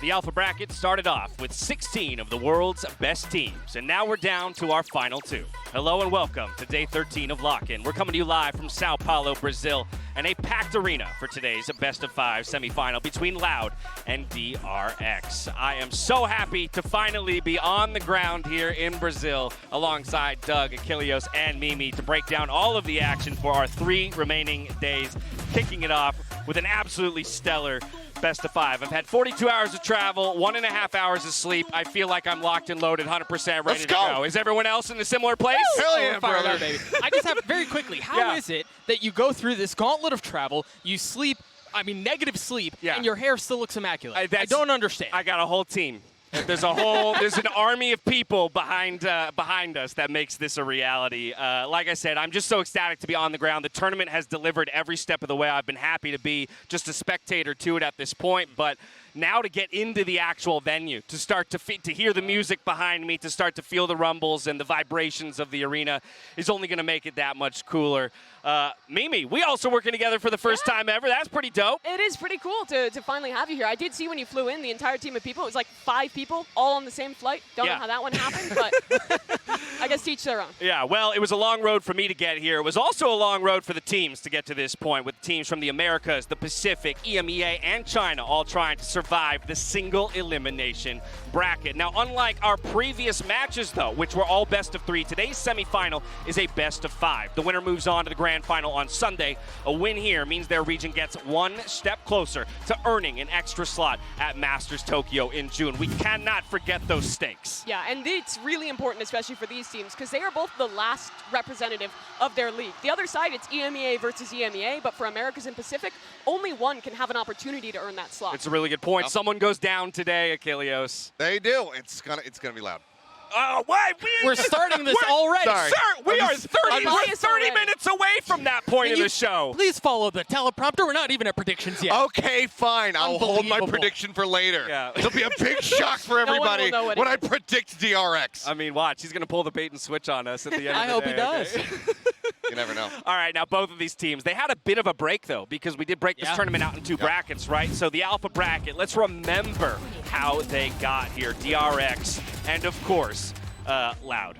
The Alpha Bracket started off with 16 of the world's best teams, and now we're down to our final 2. Hello and welcome to Day 13 of Lock-In. We're coming to you live from São Paulo, Brazil, and a packed arena for today's best-of-5 semifinal between Loud and DRX. I am so happy to finally be on the ground here in Brazil alongside Doug, Achilleos, and Mimi to break down all of the action for our 3 remaining days, kicking it off with an absolutely stellar best of 5. I've had 42 hours of travel, 1.5 hours of sleep. I feel like I'm locked and loaded, 100% ready to go. Is everyone else in a similar place? Hell yeah, brother. Up, baby. I just have very quickly, how is it that you go through this gauntlet of travel, you sleep, negative sleep, and your hair still looks immaculate? I don't understand. I got a whole team. There's an army of people behind us that makes this a reality. Like I said, I'm just so ecstatic to be on the ground. The tournament has delivered every step of the way. I've been happy to be just a spectator to it at this point, but now to get into the actual venue, to start to hear the music behind me, to start to feel the rumbles and the vibrations of the arena is only going to make it that much cooler. Mimi, we also working together for the first time ever. That's pretty dope. It is pretty cool to finally have you here. I did see when you flew in, the entire team of people, it was like 5 people all on the same flight. Don't know how that one happened, but I guess to each their own. Yeah, well, it was a long road for me to get here. It was also a long road for the teams to get to this point, with teams from the Americas, the Pacific, EMEA, and China all trying to survive the single elimination bracket. Now, unlike our previous matches, though, which were all best of 3, today's semifinal is a best of 5. The winner moves on to the grand final on Sunday. A win here means their region gets 1 step closer to earning an extra slot at Masters Tokyo in June. We cannot forget those stakes. Yeah, and it's really important, especially for these teams, because they are both the last representative of their league. The other side, it's EMEA versus EMEA, but for Americas and Pacific, only one can have an opportunity to earn that slot. It's a really good point. Someone goes down today, Achilleos. They do. It's gonna be loud. Oh, wait, we're starting this already. Sorry. Sir, we are 30 minutes away from that point of the show. Please follow the teleprompter. We're not even at predictions yet. Okay, fine. I'll hold my prediction for later. Yeah. It'll be a big shock for everybody when I predict DRX. I mean, watch. He's going to pull the bait and switch on us at the end of the day. I hope he does. You never know. All right, now both of these teams, they had a bit of a break, though, because we did break this tournament out in 2 brackets, right? So the Alpha bracket, let's remember how they got here. DRX and, of course, Loud.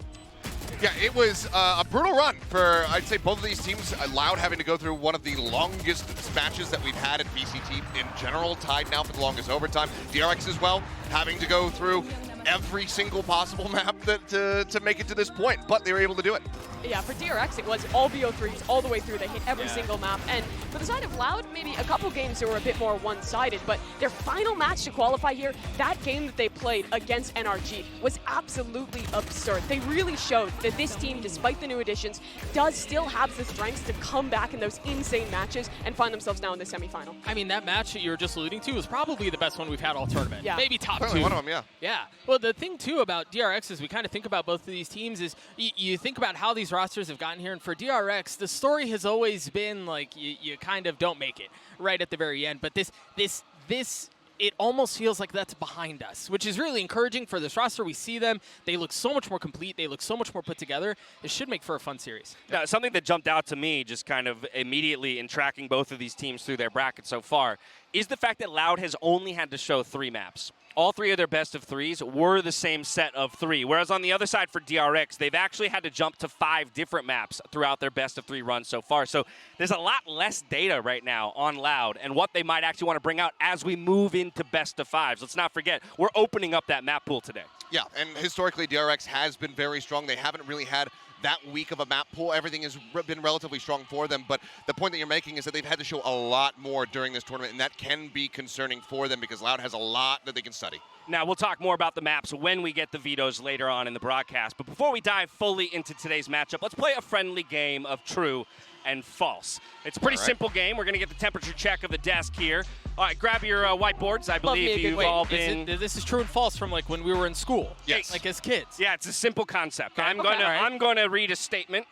Yeah, it was a brutal run for, I'd say, both of these teams. Loud having to go through one of the longest matches that we've had at VCT in general, tied now for the longest overtime. DRX as well, having to go through every single possible map to make it to this point, but they were able to do it. Yeah, for DRX, it was all VO3s all the way through. They hit every single map. And for the side of Loud, maybe a couple games that were a bit more one-sided, but their final match to qualify here, that game that they played against NRG was absolutely absurd. They really showed that this team, despite the new additions, does still have the strengths to come back in those insane matches and find themselves now in the semifinal. I mean, that match that you were just alluding to was probably the best one we've had all tournament. Yeah. Maybe top Probably 2. one of them, yeah. Yeah. Well, the thing, too, about DRX is we kind of think about both of these teams is you think about how these rosters have gotten here, and for DRX, the story has always been like you kind of don't make it right at the very end. But this it almost feels like that's behind us, which is really encouraging for this roster. We see them. They look so much more complete. They look so much more put together. It should make for a fun series. Now, something that jumped out to me just kind of immediately in tracking both of these teams through their bracket so far is the fact that Loud has only had to show 3 maps. All 3 of their best of 3s were the same set of 3, whereas on the other side for DRX, they've actually had to jump to 5 different maps throughout their best of 3 runs so far. So there's a lot less data right now on Loud and what they might actually want to bring out as we move into best of 5s. Let's not forget, we're opening up that map pool today. Yeah, and historically, DRX has been very strong. They haven't really had that weak of a map pool. Everything has been relatively strong for them, but the point that you're making is that they've had to show a lot more during this tournament, and that can be concerning for them because Loud has a lot that they can study. Now, we'll talk more about the maps when we get the vetoes later on in the broadcast, but before we dive fully into today's matchup, let's play a friendly game of true and false. It's a pretty simple game. We're going to get the temperature check of the desk here. All right, grab your whiteboards. I believe you've all been... This is true and false from like when we were in school. Yes. Like as kids. Yeah, it's a simple concept. Okay. I'm going to read a statement.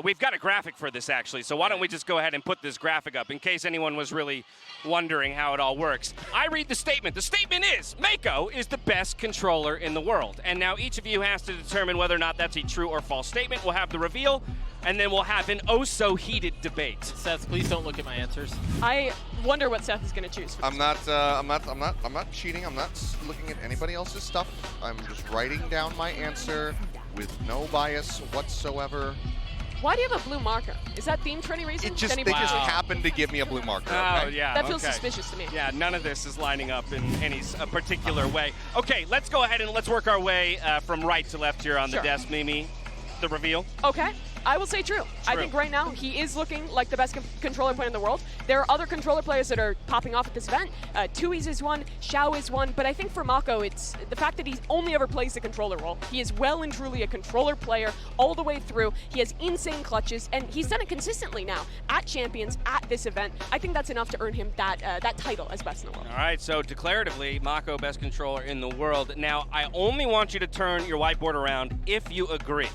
We've got a graphic for this, actually, so why don't we just go ahead and put this graphic up in case anyone was really wondering how it all works. I read the statement. The statement is, Mako is the best controller in the world. And now each of you has to determine whether or not that's a true or false statement. We'll have the reveal and then we'll have an oh-so-heated debate. Seth, please don't look at my answers. I wonder what Seth is going to choose. I'm not cheating. I'm not looking at anybody else's stuff. I'm just writing down my answer with no bias whatsoever. Why do you have a blue marker? Is that theme for any reason? They just happened to give me a blue marker. Oh, Okay? yeah. That feels okay. suspicious to me. Yeah, none of this is lining up in any particular way. Okay, let's go ahead and let's work our way from right to left here on the desk. Mimi, the reveal. Okay, I will say true. I think right now he is looking like the best controller player in the world. There are other controller players that are popping off at this event. Tui's is one, Xiao is one, but I think for Mako, it's the fact that he's only ever plays the controller role. He is well and truly a controller player all the way through. He has insane clutches, and he's done it consistently now at Champions, at this event. I think that's enough to earn him that title as best in the world. All right, so declaratively, Mako, best controller in the world. Now, I only want you to turn your whiteboard around if you agree.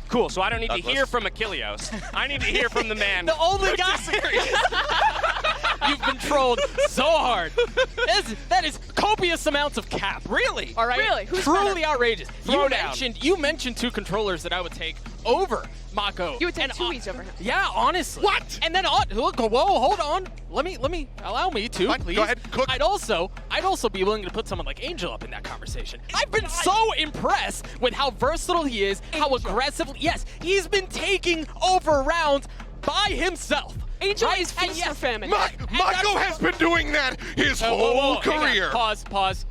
Cool, so I don't need to hear from Achilleos. I need to hear from the man. The only guy. You've been trolled so hard. That is copious amounts of cap. Really? All right. Really? Who's truly outrageous. Throwdown. You mentioned two controllers that I would take over Mako. You would take Tui's over him. Yeah, honestly. What? And then look, whoa, hold on. Let me allow me to, Fine, please. go ahead, cook. I'd also be willing to put someone like Angel up in that conversation. I've been so impressed with how versatile he is, how aggressively. Yes, he's been taking over rounds by himself. Angel Right? is feast And or famine. Mako has been doing that his whole hang on. career. Pause.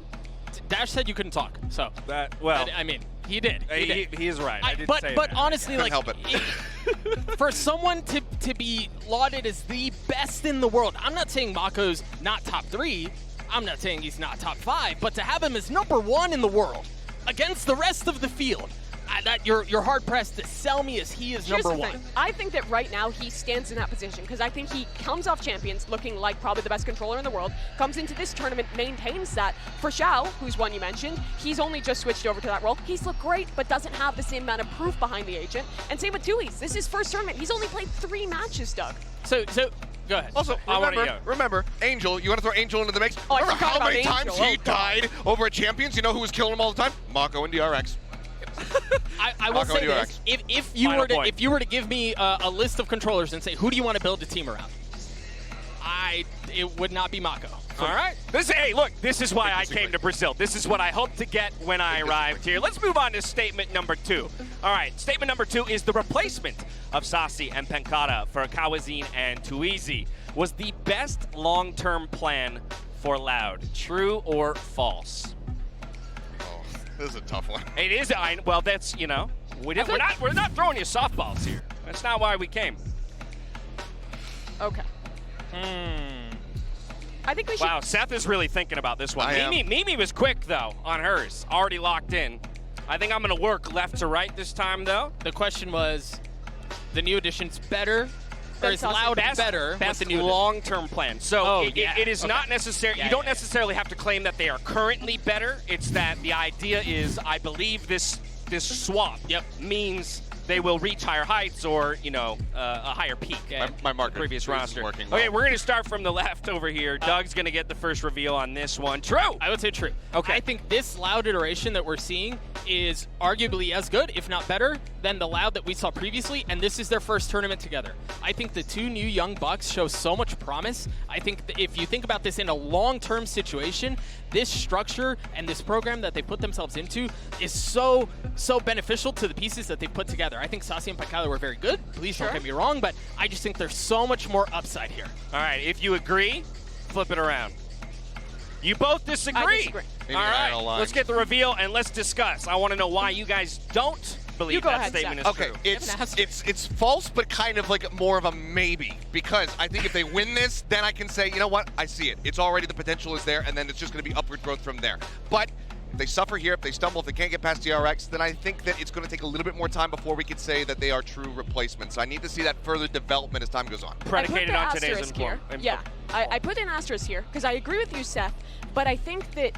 Dash said you couldn't talk, so. I mean, he did. He is right. I did say but that. honestly, Couldn't like, help it. for someone to be lauded as the best in the world, I'm not saying Mako's not top 3. I'm not saying he's not top 5, but to have him as number 1 in the world against the rest of the field, that you're hard pressed to sell me as he is number 1. I think that right now he stands in that position because I think he comes off Champions looking like probably the best controller in the world, comes into this tournament, maintains that. For Xiao, who's one you mentioned, he's only just switched over to that role. He's looked great, but doesn't have the same amount of proof behind the agent. And same with Tui's. This is his first tournament. He's only played 3 matches, Doug. So go ahead. Also, remember, Angel, you want to throw Angel into the mix? Oh, I remember forgot how about many Angel. times he died over at Champions? You know who was killing him all the time? Mako and DRX. I will say this: if you were to give me a list of controllers and say who do you want to build a team around, it would not be Mako. All right. Hey, look, this is why I came to Brazil. This is what I hoped to get when I arrived here. Let's move on to statement number 2. All right, statement number 2 is the replacement of Sasi and Penkata for Kawazine and Tuizi was the best long-term plan for Loud. True or false? This is a tough one. It is. Well, that's, we're not throwing you softballs here. That's not why we came. Okay. I think we should. Wow, Seth is really thinking about this one. Mimi was quick, though, on hers. Already locked in. I think I'm going to work left to right this time, though. The question was, the new edition's better, or is Loud better? Best long-term plan. So it is not necessary. Yeah, you don't necessarily have to claim that they are currently better. It's that the idea is, I believe this swap means they will reach higher heights or, a higher peak. My marker previous roster. Working well. Okay, we're going to start from the left over here. Doug's going to get the first reveal on this one. True. I would say true. Okay. I think this Loud iteration that we're seeing is arguably as good, if not better, than the Loud that we saw previously, and this is their first tournament together. I think the 2 new young bucks show so much promise. I think that if you think about this in a long-term situation, this structure and this program that they put themselves into is so beneficial to the pieces that they put together. I think Sasi and Penkata were very good. Please don't get me wrong, but I just think there's so much more upside here. All right, if you agree, flip it around. You both disagree. I disagree. All right, let's get the reveal and let's discuss. I want to know why you guys don't believe that statement is true. It's false, but kind of like more of a maybe, because I think if they win this, then I can say, you know what, I see it. It's already, the potential is there, and then it's just going to be upward growth from there. But if they suffer here, if they stumble, if they can't get past DRX, then I think that it's going to take a little bit more time before we could say that they are true replacements. I need to see that further development as time goes on. Predicated on today's info. Yeah, I put an asterisk here because I agree with you, Seth, but I think that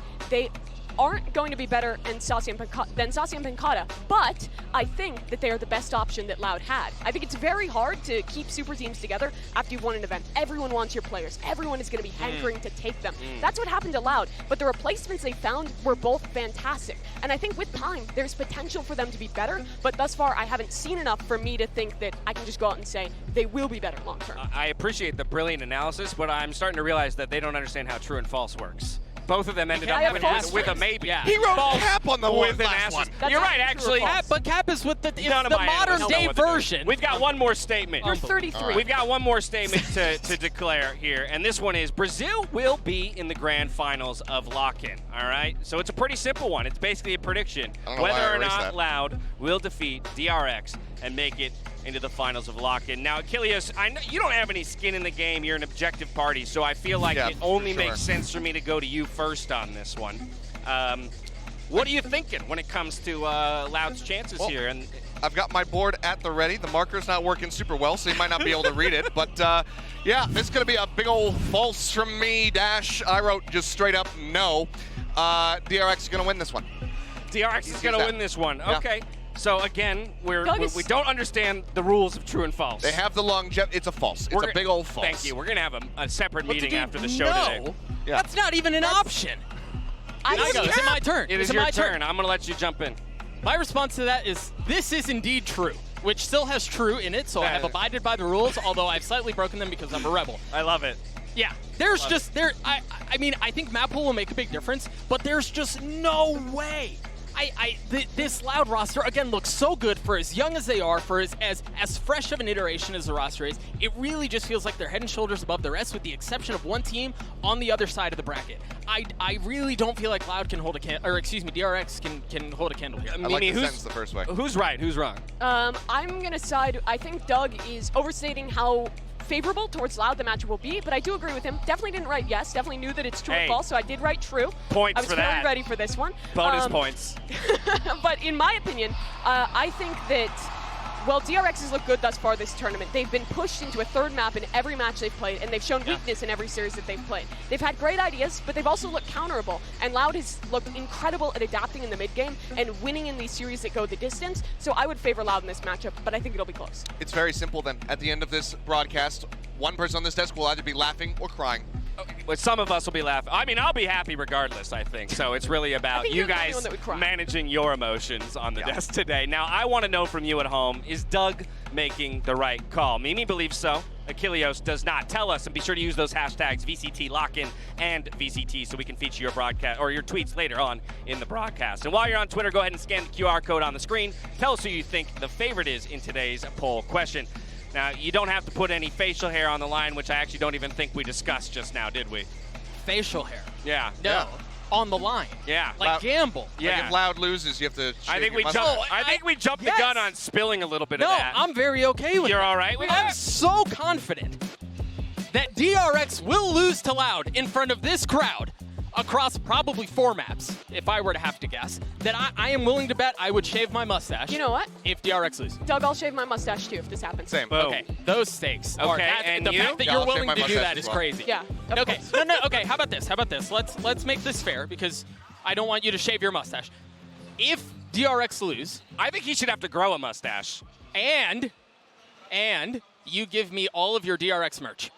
aren't going to be better than Saci and Pancata, but I think that they are the best option that Loud had. I think it's very hard to keep super teams together after you've won an event. Everyone wants your players. Everyone is going to be hankering to take them. That's what happened to Loud, but the replacements they found were both fantastic. And I think with time, there's potential for them to be better, but thus far, I haven't seen enough for me to think that I can just go out and say they will be better long term. I appreciate the brilliant analysis, but I'm starting to realize that they don't understand how true and false works. Both of them ended up with a maybe. Yeah. He wrote Cap on the with an last one. You're right, actually. But Cap is with the None of my modern analysts know day what to do. version. We've got one more statement. You're 33. We've got one more statement to declare here, and this one is Brazil will be in the grand finals of Lock-In, all right? So it's a pretty simple one. It's basically a prediction whether or not Loud will defeat DRX and make it into the finals of Lock-In. Now, Achilles, I know you don't have any skin in the game. You're an objective party, so I feel like it only makes sense for me to go to you first on this one. What are you thinking when it comes to Loud's chances here? And I've got my board at the ready. The marker's not working super well, so you might not be able to read it. But yeah, it's going to be a big old false from me, Dash. I wrote just straight up no. DRX is going to win this one. DRX is going to win this one. Yeah. Okay. So again, we don't understand the rules of true and false. They have the longevity. It's a false. It's a big old false. Thank you. We're going to have a separate meeting after the show no. today. Yeah. That's not even an option. Is it my turn? It is your turn. I'm going to let you jump in. My response to that is, this is indeed true, which still has true in it, so I have abided by the rules, although I've slightly broken them because I'm a rebel. I love it. Yeah, there's just, I mean, I think map pool will make a big difference, but there's just no way. This Loud roster, again, looks so good for as young as they are, for as fresh of an iteration as the roster is. It really just feels like they're head and shoulders above the rest, with the exception of one team on the other side of the bracket. I really don't feel like Loud can hold a candle, or excuse me, DRX can hold a candle here. I like the sentence the first way. Who's right? Who's wrong? I'm going to side, I think Doug is overstating how favorable towards Loud the matchup will be, but I do agree with him. Definitely didn't write yes. Definitely knew that it's true or false, so I did write true. Points I was for that. fairly ready for this one. Bonus points. But in my opinion, I think that, well, DRX has looked good thus far this tournament. They've been pushed into a third map in every match they've played, and they've shown weakness in every series that they've played. They've had great ideas, but they've also looked counterable, and Loud has looked incredible at adapting in the mid game and winning in these series that go the distance. So I would favor Loud in this matchup, but I think it'll be close. It's very simple then. At the end of this broadcast, one person on this desk will either be laughing or crying. Well, some of us will be laughing. I mean, I'll be happy regardless, I think. So it's really about you guys managing your emotions on the desk today. Now, I want to know from you at home, is Doug making the right call? Mimi believes so. Achilles does not. Tell us, and be sure to use those hashtags VCT LOCK-IN and VCT so we can feature your broadcast or your tweets later on in the broadcast. And while you're on Twitter, go ahead and scan the QR code on the screen. Tell us who you think the favorite is in today's poll question. Now, you don't have to put any facial hair on the line, which I actually don't even think we discussed just now, did we? Facial hair? Yeah. No. Yeah. On the line. Yeah. Like gamble. Yeah. Like if Loud loses, you have to shave your mustache. I think we jumped the gun on spilling a little bit of that. No, I'm very okay with You're that. all right with I'm that? so confident that DRX will lose to Loud in front of this crowd across probably 4 maps, if I were to have to guess, that I am willing to bet I would shave my mustache. You know what? If DRX loses. Doug, I'll shave my mustache too if this happens. Same. Boom. Okay, those stakes. Are and the you? fact that Yeah, you're I'll willing shave to my do mustache that as is well. crazy. Yeah. Okay. No. Okay. How about this? Let's make this fair because I don't want you to shave your mustache. If DRX lose, I think he should have to grow a mustache. and you give me all of your DRX merch.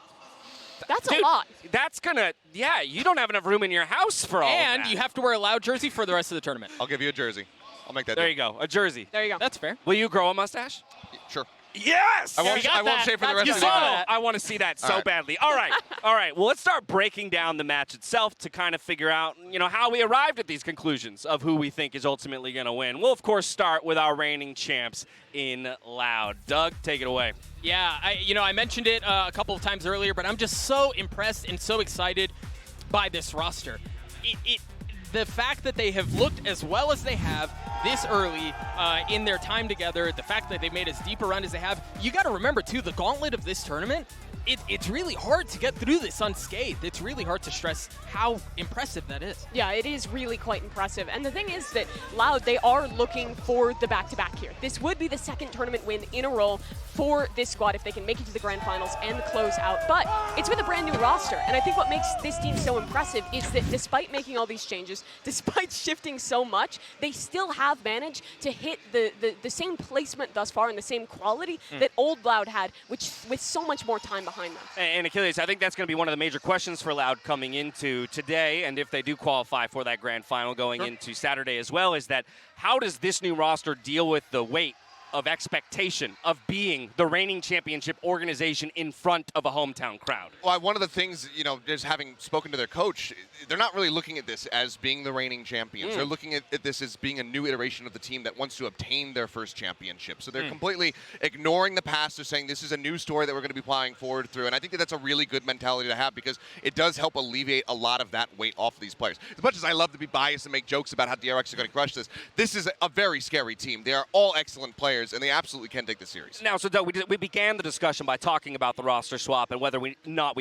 That's Dude, a lot. That's gonna, you don't have enough room in your house for all of And that. you have to wear a Loud jersey for the rest of the tournament. I'll give you a jersey. I'll make that There deal. you go, a jersey. There you go. That's fair. Will you grow a mustache? Sure. Yes! I won't shave for the rest You of the saw day. that. I want to see that so All right. badly. All right, all right. Well, let's start breaking down the match itself to kind of figure out, how we arrived at these conclusions of who we think is ultimately going to win. We'll, of course, start with our reigning champs in Loud. Doug, take it away. Yeah, I mentioned it a couple of times earlier, but I'm just so impressed and so excited by this roster. The fact that they have looked as well as they have this early in their time together, the fact that they've made as deep a run as they have, you got to remember, too, the gauntlet of this tournament it's really hard to get through this unscathed. It's really hard to stress how impressive that is. Yeah, it is really quite impressive. And the thing is that Loud, they are looking for the back-to-back here. This would be the second tournament win in a row for this squad if they can make it to the grand finals and close out. But it's with a brand new roster. And I think what makes this team so impressive is that despite making all these changes, despite shifting so much, they still have managed to hit the same placement thus far and the same quality that old Loud had, which with so much more time behind them. And Achilles, I think that's going to be one of the major questions for Loud coming into today, and if they do qualify for that grand final going into Saturday as well, is that how does this new roster deal with the weight of expectation of being the reigning championship organization in front of a hometown crowd? Well, one of the things, just having spoken to their coach, they're not really looking at this as being the reigning champions. They're looking at this as being a new iteration of the team that wants to obtain their first championship. So they're completely ignoring the past. They're saying this is a new story that we're going to be plowing forward through. And I think that that's a really good mentality to have because it does help alleviate a lot of that weight off of these players. As much as I love to be biased and make jokes about how DRX are going to crush this is a very scary team. They are all excellent players, and they absolutely can take the series. Now, so Doug, we began the discussion by talking about the roster swap and whether we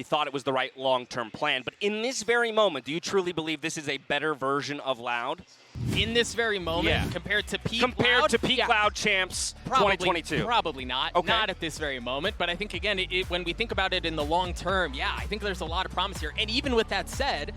thought it was the right long-term plan. But in this very moment, do you truly believe this is a better version of Loud? In this very moment, compared to peak Loud champs 2022? Probably not. Okay. Not at this very moment. But I think, again, when we think about it in the long term, I think there's a lot of promise here. And even with that said,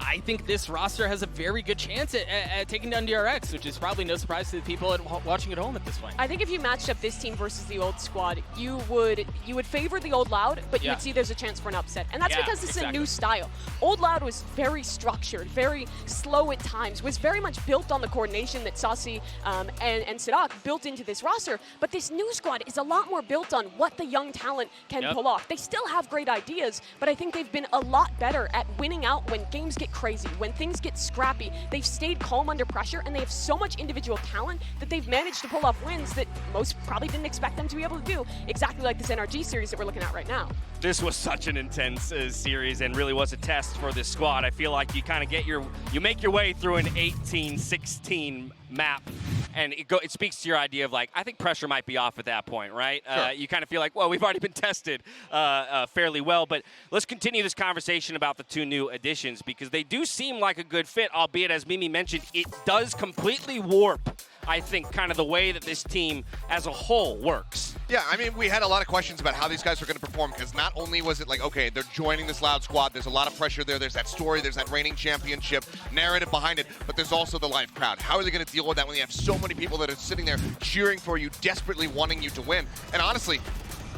I think this roster has a very good chance at taking down DRX, which is probably no surprise to the people watching at home at this point. I think if you matched up this team versus the old squad, you would favor the old Loud, but you would see there's a chance for an upset. And that's because this is a new style. Old Loud was very structured, very slow at times, was very much built on the coordination that Saucy and Sidak built into this roster. But this new squad is a lot more built on what the young talent can pull off. They still have great ideas, but I think they've been a lot better at winning out when games get crazy, when things get scrappy. They've stayed calm under pressure, and they have so much individual talent that they've managed to pull off wins that most probably didn't expect them to be able to do, exactly like this NRG series that we're looking at right now. This was such an intense series and really was a test for this squad. I feel like you kind of you make your way through an 18-16 map, and it speaks to your idea of like, I think pressure might be off at that point, right? Sure. You kind of feel like, well, we've already been tested fairly well, but let's continue this conversation about the two new additions because they do seem like a good fit, albeit as Mimi mentioned, it does completely warp, I think, kind of the way that this team as a whole works. Yeah, I mean, we had a lot of questions about how these guys were going to perform because not only was it like, okay, they're joining this Loud squad, there's a lot of pressure there, there's that story, there's that reigning championship narrative behind it, but there's also the live crowd. How are they going to deal with that when you have so many people that are sitting there cheering for you, desperately wanting you to win? And honestly,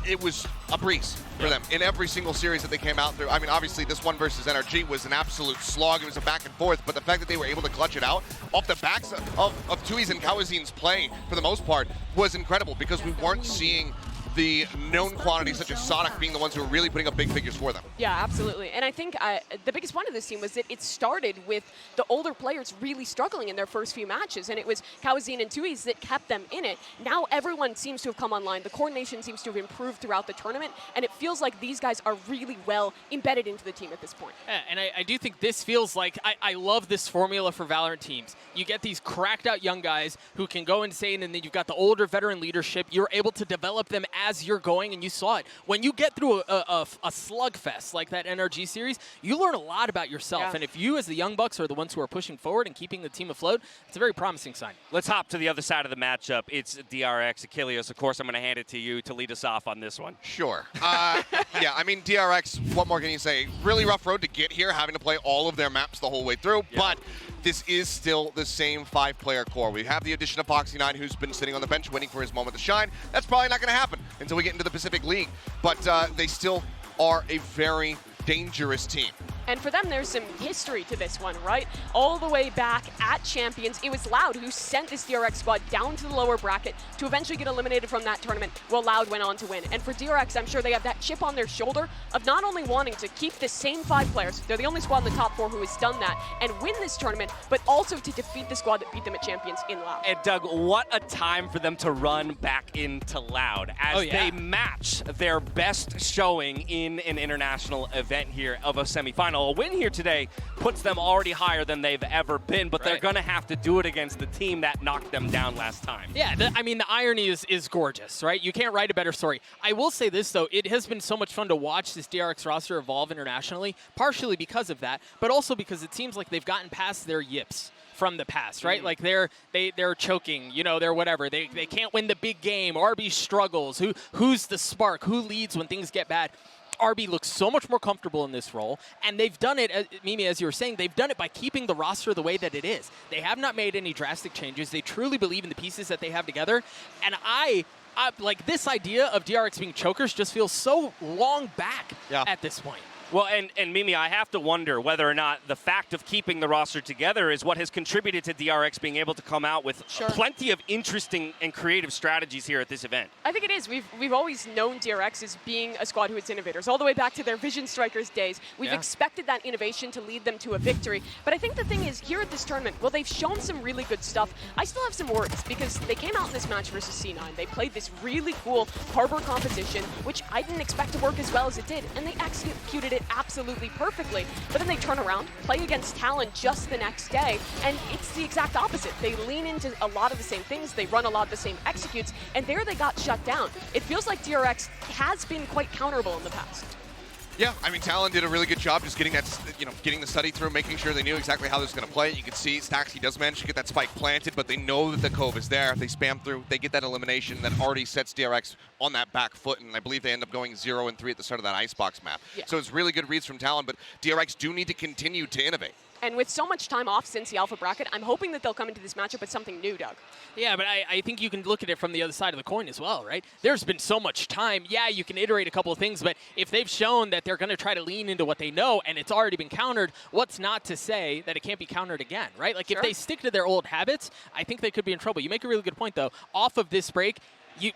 it was a breeze for them in every single series that they came out through. I mean, obviously, this one versus NRG was an absolute slog. It was a back and forth, but the fact that they were able to clutch it out off the backs of Tui's and Kawazin's play, for the most part, was incredible because we weren't seeing the known quantities such as Sonic being the ones who are really putting up big figures for them. Yeah, absolutely. And I think the biggest point of this team was that it started with the older players really struggling in their first few matches, and it was Kawazin and Tui's that kept them in it. Now everyone seems to have come online. The coordination seems to have improved throughout the tournament, and it feels like these guys are really well embedded into the team at this point. Yeah, and I do think this feels like, I love this formula for Valorant teams. You get these cracked out young guys who can go insane, and then you've got the older veteran leadership. You're able to develop them as you're going, and you saw it. When you get through a slugfest like that NRG series, you learn a lot about yourself. Yeah. And if you as the Young Bucks are the ones who are pushing forward and keeping the team afloat, it's a very promising sign. Let's hop to the other side of the matchup. It's DRX. Achilles, of course, I'm going to hand it to you to lead us off on this one. Sure. Yeah, I mean, DRX, what more can you say? Really rough road to get here, having to play all of their maps the whole way through, but this is still the same 5-player core. We have the addition of Foxy9, who's been sitting on the bench waiting for his moment to shine. That's probably not going to happen until we get into the Pacific League, but they still are a very dangerous team. And for them, there's some history to this one, right? All the way back at Champions, it was Loud who sent this DRX squad down to the lower bracket to eventually get eliminated from that tournament, while Loud went on to win. And for DRX, I'm sure they have that chip on their shoulder of not only wanting to keep the same 5 players, they're the only squad in the top 4 who has done that, and win this tournament, but also to defeat the squad that beat them at Champions in Loud. And Doug, what a time for them to run back into Loud as they match their best showing in an international event here of a semifinal. semifinal. A win here today puts them already higher than they've ever been, but they're going to have to do it against the team that knocked them down last time. Yeah, I mean, the irony is gorgeous, right? You can't write a better story. I will say this, though. It has been so much fun to watch this DRX roster evolve internationally, partially because of that, but also because it seems like they've gotten past their yips from the past, right? Like they're choking, you know, they're whatever. They can't win the big game. RB struggles. Who's the spark? Who leads when things get bad? RB looks so much more comfortable in this role, and they've done it, Mimi, as you were saying, they've done it by keeping the roster the way that it is. They have not made any drastic changes. They truly believe in the pieces that they have together, and I like this idea of DRX being chokers just feels so long back at this point. Well, and Mimi, I have to wonder whether or not the fact of keeping the roster together is what has contributed to DRX being able to come out with plenty of interesting and creative strategies here at this event. I think it is. We've always known DRX as being a squad who is innovators, all the way back to their Vision Strikers days. We've expected that innovation to lead them to a victory. But I think the thing is, here at this tournament, well, they've shown some really good stuff. I still have some worries because they came out in this match versus C9. They played this really cool Harbor composition, which I didn't expect to work as well as it did, and they executed it absolutely perfectly. But then they turn around, play against Talon just the next day, and it's the exact opposite. They lean into a lot of the same things, they run a lot of the same executes, and there they got shut down. It feels like DRX has been quite counterable in the past. Yeah, I mean, Talon did a really good job just getting that, getting the study through, making sure they knew exactly how this was going to play. You can see Stax, he does manage to get that spike planted, but they know that the Cove is there. If they spam through, they get that elimination that already sets DRX on that back foot, and I believe they end up going 0-3 at the start of that Icebox map. Yeah. So it's really good reads from Talon, but DRX do need to continue to innovate. And with so much time off since the Alpha bracket, I'm hoping that they'll come into this matchup with something new, Doug. Yeah, but I think you can look at it from the other side of the coin as well, right? There's been so much time. Yeah, you can iterate a couple of things, but if they've shown that they're going to try to lean into what they know and it's already been countered, what's not to say that it can't be countered again, right? Like if they stick to their old habits, I think they could be in trouble. You make a really good point, though. Off of this break,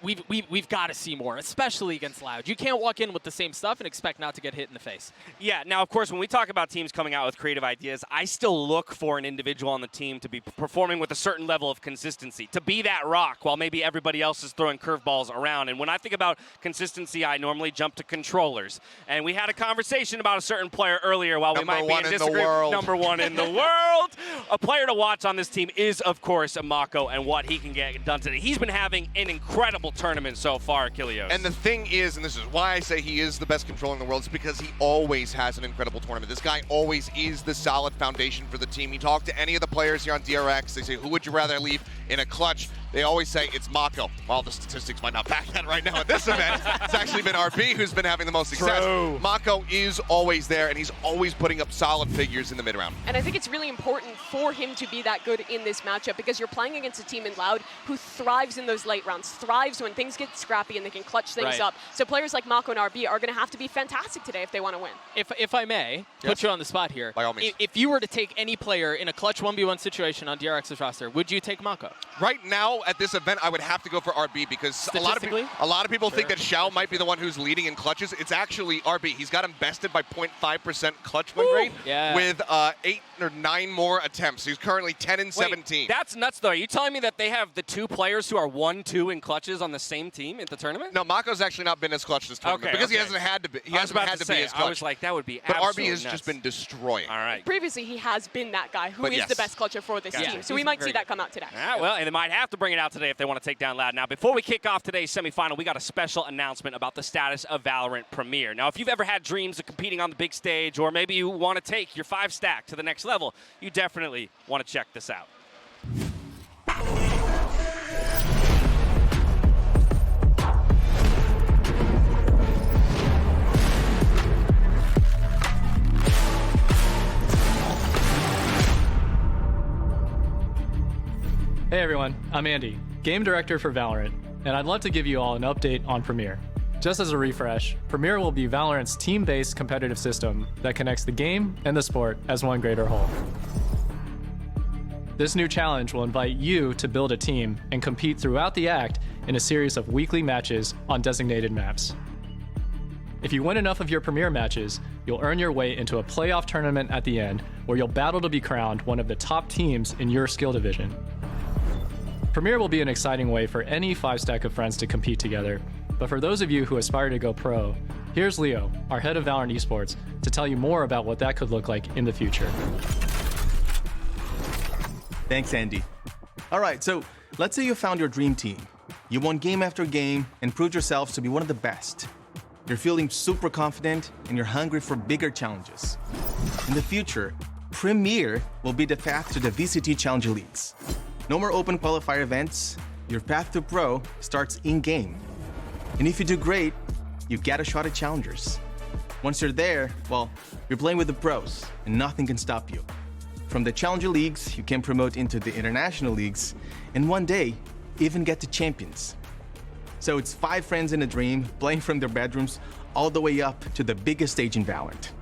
we've got to see more, especially against Loud. You can't walk in with the same stuff and expect not to get hit in the face. Yeah, now, of course, when we talk about teams coming out with creative ideas, I still look for an individual on the team to be performing with a certain level of consistency, to be that rock while maybe everybody else is throwing curveballs around. And when I think about consistency, I normally jump to controllers. And we had a conversation about a certain player earlier while we might be in disagreement. Number one in the world. A player to watch on this team is, of course, Mako and what he can get done today. He's been having an incredible tournament so far, Kilios. And the thing is, and this is why I say he is the best controller in the world, is because he always has an incredible tournament. This guy always is the solid foundation for the team. You talk to any of the players here on DRX, they say, who would you rather leave in a clutch? They always say it's Mako. While the statistics might not back that right now at this event, it's actually been RB who's been having the most success. True. Mako is always there, and he's always putting up solid figures in the mid-round. And I think it's really important for him to be that good in this matchup because you're playing against a team in Loud who thrives in those late rounds, thrives when things get scrappy and they can clutch things up. So players like Mako and RB are going to have to be fantastic today if they want to win. If I may, put you on the spot here. By all means. If you were to take any player in a clutch 1v1 situation on DRX's roster, would you take Mako? Right now, at this event, I would have to go for RB because a lot of people think that Xiao might be the one who's leading in clutches. It's actually RB. He's got him bested by 0.5% clutch win rate with 8 or 9 more attempts. He's currently 10 and 17. Wait, that's nuts, though. Are you telling me that they have the 2 players who are 1-2 in clutches on the same team at the tournament? No, Mako's actually not been as clutch this tournament because he hasn't had to be. He hasn't had to be as clutch. I was like, that would be but absolutely RB has nuts. just been destroying. All right. Previously, he has been that guy who is the best clutcher for this team. So we might see that come out today. Well, and they might have to bring it out today if they want to take down Loud. Now, before we kick off today's semifinal, we got a special announcement about the status of VALORANT Premier. Now, if you've ever had dreams of competing on the big stage, or maybe you want to take your 5-stack to the next level, you definitely want to check this out. Hey everyone, I'm Andy, Game Director for VALORANT, and I'd love to give you all an update on Premier. Just as a refresh, Premier will be VALORANT's team-based competitive system that connects the game and the sport as one greater whole. This new challenge will invite you to build a team and compete throughout the act in a series of weekly matches on designated maps. If you win enough of your Premier matches, you'll earn your way into a playoff tournament at the end where you'll battle to be crowned one of the top teams in your skill division. Premier will be an exciting way for any 5-stack of friends to compete together, but for those of you who aspire to go pro, Here's Leo, our head of VALORANT Esports, to tell you more about what that could look like in the future. Thanks, Andy. All right, so let's say you found your dream team. You won game after game and proved yourselves to be one of the best. You're feeling super confident and you're hungry for bigger challenges. In the future, Premier will be the path to the VCT Challenger Leagues. No more open qualifier events. Your path to pro starts in-game. And if you do great, you get a shot at challengers. Once you're there, well, you're playing with the pros and nothing can stop you. From the Challenger Leagues, you can promote into the International Leagues, and one day, even get to Champions. So it's 5 friends in a dream, playing from their bedrooms, all the way up to the biggest stage in VALORANT.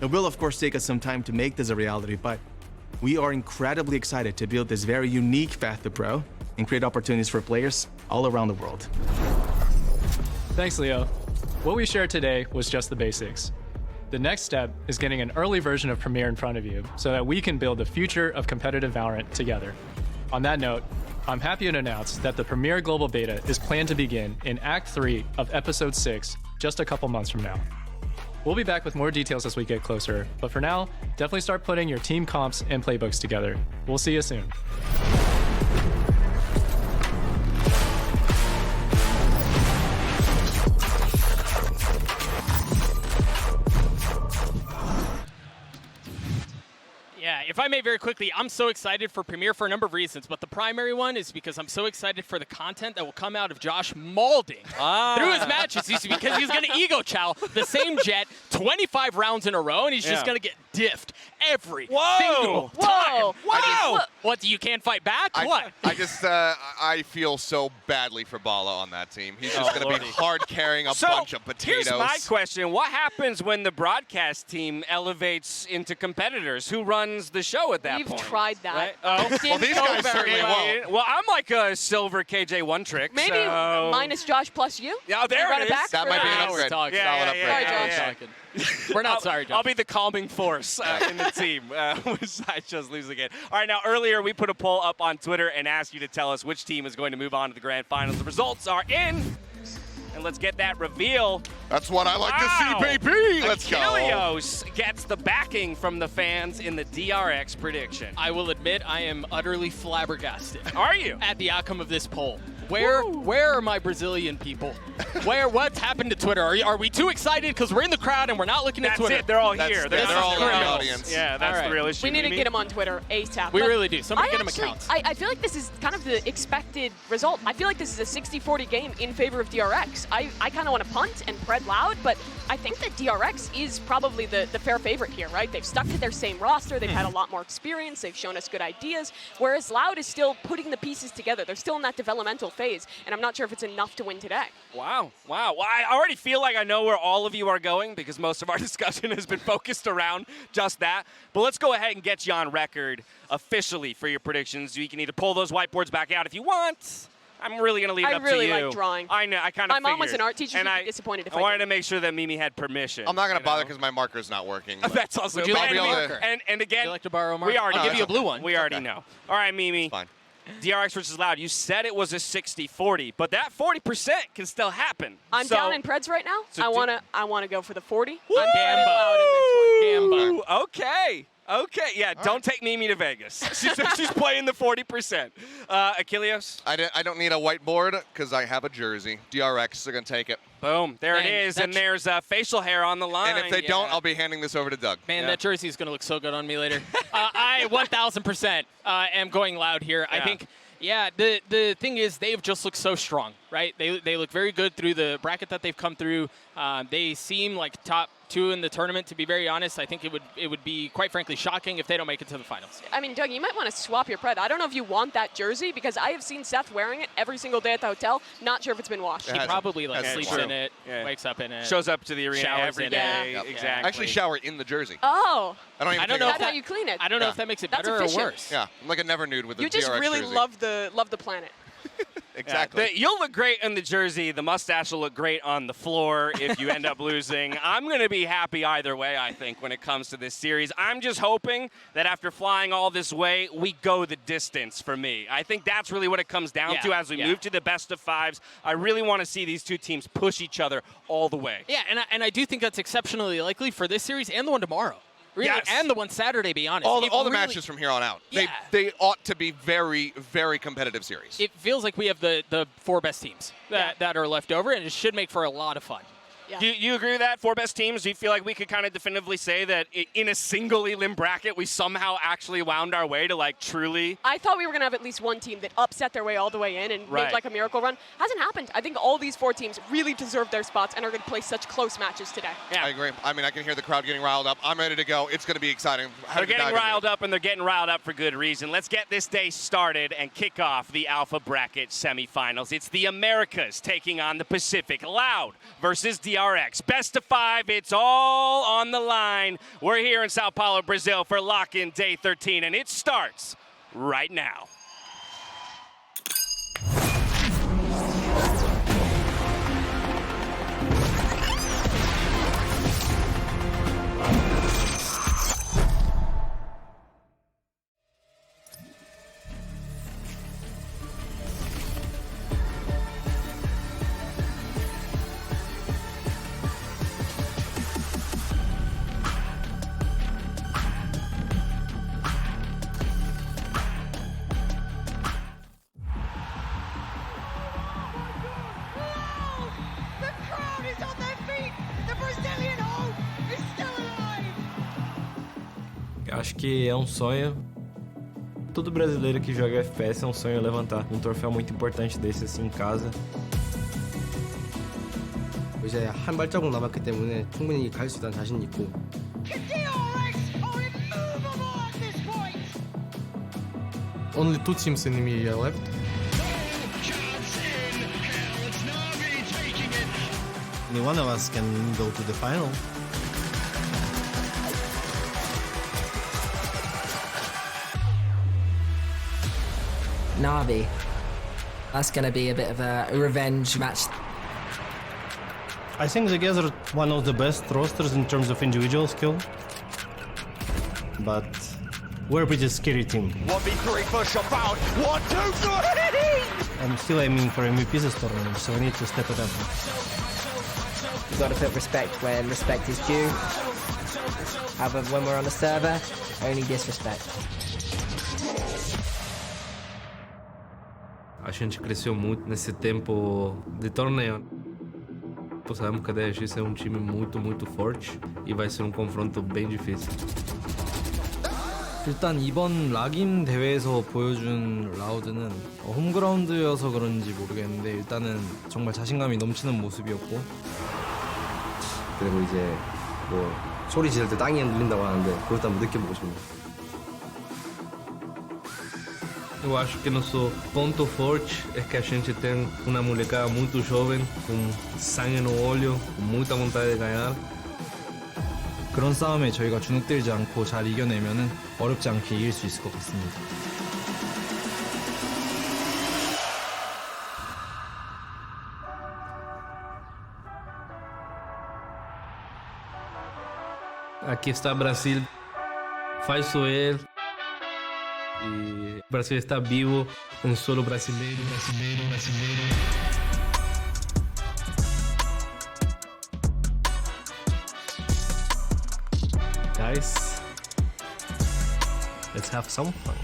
It will of course take us some time to make this a reality, but we are incredibly excited to build this very unique path to pro and create opportunities for players all around the world. Thanks, Leo. What we shared today was just the basics. The next step is getting an early version of Premier in front of you so that we can build the future of competitive VALORANT together. On that note, I'm happy to announce that the Premier Global Beta is planned to begin in Act 3 of Episode 6 just a couple months from now. We'll be back with more details as we get closer, but for now, definitely start putting your team comps and playbooks together. We'll see you soon. Yeah, if I may very quickly, I'm so excited for Premier for a number of reasons, but the primary one is because I'm so excited for the content that will come out of Josh mauling through his matches because he's going to ego chow the same jet 25 rounds in a row, and he's just going to get diffed every single time. Whoa! What, you can't fight back? What? I feel so badly for Bala on that team. He's just going to be hard carrying a bunch of potatoes. Here's my question. What happens when the broadcast team elevates into competitors? Who runs the show at that point? We've tried that. Right? Oh. Well, these guys certainly won't. Well, I'm like a silver KJ1 trick. Maybe so. minus Josh plus you? Yeah, there run it is. Back that might be an upgrade. Solid upgrade. Sorry, Josh. We're not sorry, Josh. I'll be the calming force in the team besides just losing it. All right, now earlier we put a poll up on Twitter and asked you to tell us which team is going to move on to the grand finals. The results are in. And let's get that reveal. That's what I like to see, baby. Let's go. Achilles gets the backing from the fans in the DRX prediction. I will admit I am utterly flabbergasted. Are you? At the outcome of this poll. Where are my Brazilian people? What's happened to Twitter? Are we too excited because we're in the crowd and we're not looking at Twitter? That's it. They're all here. They're all in the audience. Yeah, that's the real issue. We need to get them on Twitter ASAP. We really do. Somebody get them accounts. I feel like this is kind of the expected result. I feel like this is a 60-40 game in favor of DRX. I kind of want to punt and Pred loud, but I think that DRX is probably the fair favorite here, right? They've stuck to their same roster. They've had a lot more experience. They've shown us good ideas, whereas Loud is still putting the pieces together. They're still in that developmental phase, and I'm not sure if it's enough to win today. Wow. Well, I already feel like I know where all of you are going because most of our discussion has been focused around just that. But let's go ahead and get you on record officially for your predictions. You can either pull those whiteboards back out if you want. I'm really going to leave it up to you. I really like drawing. I know. I kind of My mom was an art teacher. She'd be disappointed if I wanted to make sure that Mimi had permission. I'm not going to bother because my marker's not working. That's also Would you like a marker? And again, would you like to borrow a marker? I'll give you a blue one. We already know. All right, Mimi. Fine. DRX versus Loud, you said it was a 60-40, but that 40% can still happen. I'm down in Preds right now. So I wanna go for the 40. Woo! I'm very loud in this one. Gamba. Okay, yeah, don't take Mimi to Vegas. She's playing the 40%. Achilles? I don't need a whiteboard because I have a jersey. DRX are going to take it. Boom, there it is, and there's facial hair on the line. And if they don't, I'll be handing this over to Doug. Man, that jersey is going to look so good on me later. I 1,000% am going Loud here. Yeah. I think, the thing is they've just looked so strong, right? They look very good through the bracket that they've come through. They seem like top 2 in the tournament, to be very honest. I think it would be, quite frankly, shocking if they don't make it to the finals. I mean, Doug, you might want to swap your Pred. I don't know if you want that jersey because I have seen Seth wearing it every single day at the hotel. Not sure if it's been washed. He probably sleeps true. in it, Yeah. wakes up in it. Shows up to the arena Showers every in day. it. Yep. Exactly. I actually shower in the jersey. Oh. I don't know if That's how you clean it. I don't know if that makes it That's better efficient. or worse. Yeah, I'm like a never nude with the You just DRX really jersey. love the planet. exactly. You'll look great in the jersey. The mustache will look great on the floor if you end up losing. I'm going to be happy either way, I think, when it comes to this series. I'm just hoping that after flying all this way, we go the distance for me. I think that's really what it comes down to as we move to the best of fives. I really want to see these two teams push each other all the way. Yeah, and I do think that's exceptionally likely for this series and the one tomorrow. Really, and the one Saturday, be honest. All the matches from here on out. Yeah. They ought to be very, very competitive series. It feels like we have the 4 best teams that are left over, and it should make for a lot of fun. Yeah. Do you agree with that? 4 best teams? Do you feel like we could kind of definitively say that in a single elim bracket, we somehow actually wound our way to like truly? I thought we were going to have at least one team that upset their way all the way in and make like a miracle run. Hasn't happened. I think all these 4 teams really deserve their spots and are going to play such close matches today. Yeah. I agree. I mean, I can hear the crowd getting riled up. I'm ready to go. It's going to be exciting. They're getting riled up, and they're getting riled up for good reason. Let's get this day started and kick off the Alpha Bracket semifinals. It's the Americas taking on the Pacific. Loud versus DRX. Best of 5, it's all on the line. We're here in São Paulo, Brazil for lock-in day 13, and it starts right now. Acho que é um sonho. Todo brasileiro que joga FPS é um sonho levantar um troféu muito importante desse assim em casa. 이제 한 발자국 남았기 때문에 충분히 갈 수 있다는 자신 있고. Only 2 teams in EMEA left. Only one of us can go to the final. Navi. That's going to be a bit of a revenge match. I think the guys are one of the best rosters in terms of individual skill. But we're a pretty scary team. 1v3 push about. 1, 2, 3! I'm still aiming for MVP this tournament, so I need to step it up. You've got to put respect when respect is due. However, when we're on the server, only disrespect. A gente cresceu muito nesse tempo de torneio. Sabemos que a DRX é um time muito forte e vai ser um confronto bem difícil. 일단 이번 락인 대회에서 보여준 라우드는 홈그라운드여서 그런지 모르겠는데 일단은 정말 자신감이 넘치는 모습이었고 그리고 이제 뭐 소리 지를 때 땅이 흔들린다고 하는데 그것도 한번 느껴보고 싶네요. Eu acho que nosso ponto forte é que a gente tem uma molecada muito jovem, com sangue no olho, com muita vontade de ganhar. 그런 싸움에 저희가 주눅들지 않고 잘 이겨내면은 어렵지 않게 이길 수 있을 것 같습니다. Aqui está Brasil, faz ele. E o Brasil está vivo, um solo brasileiro. Guys, let's have some fun.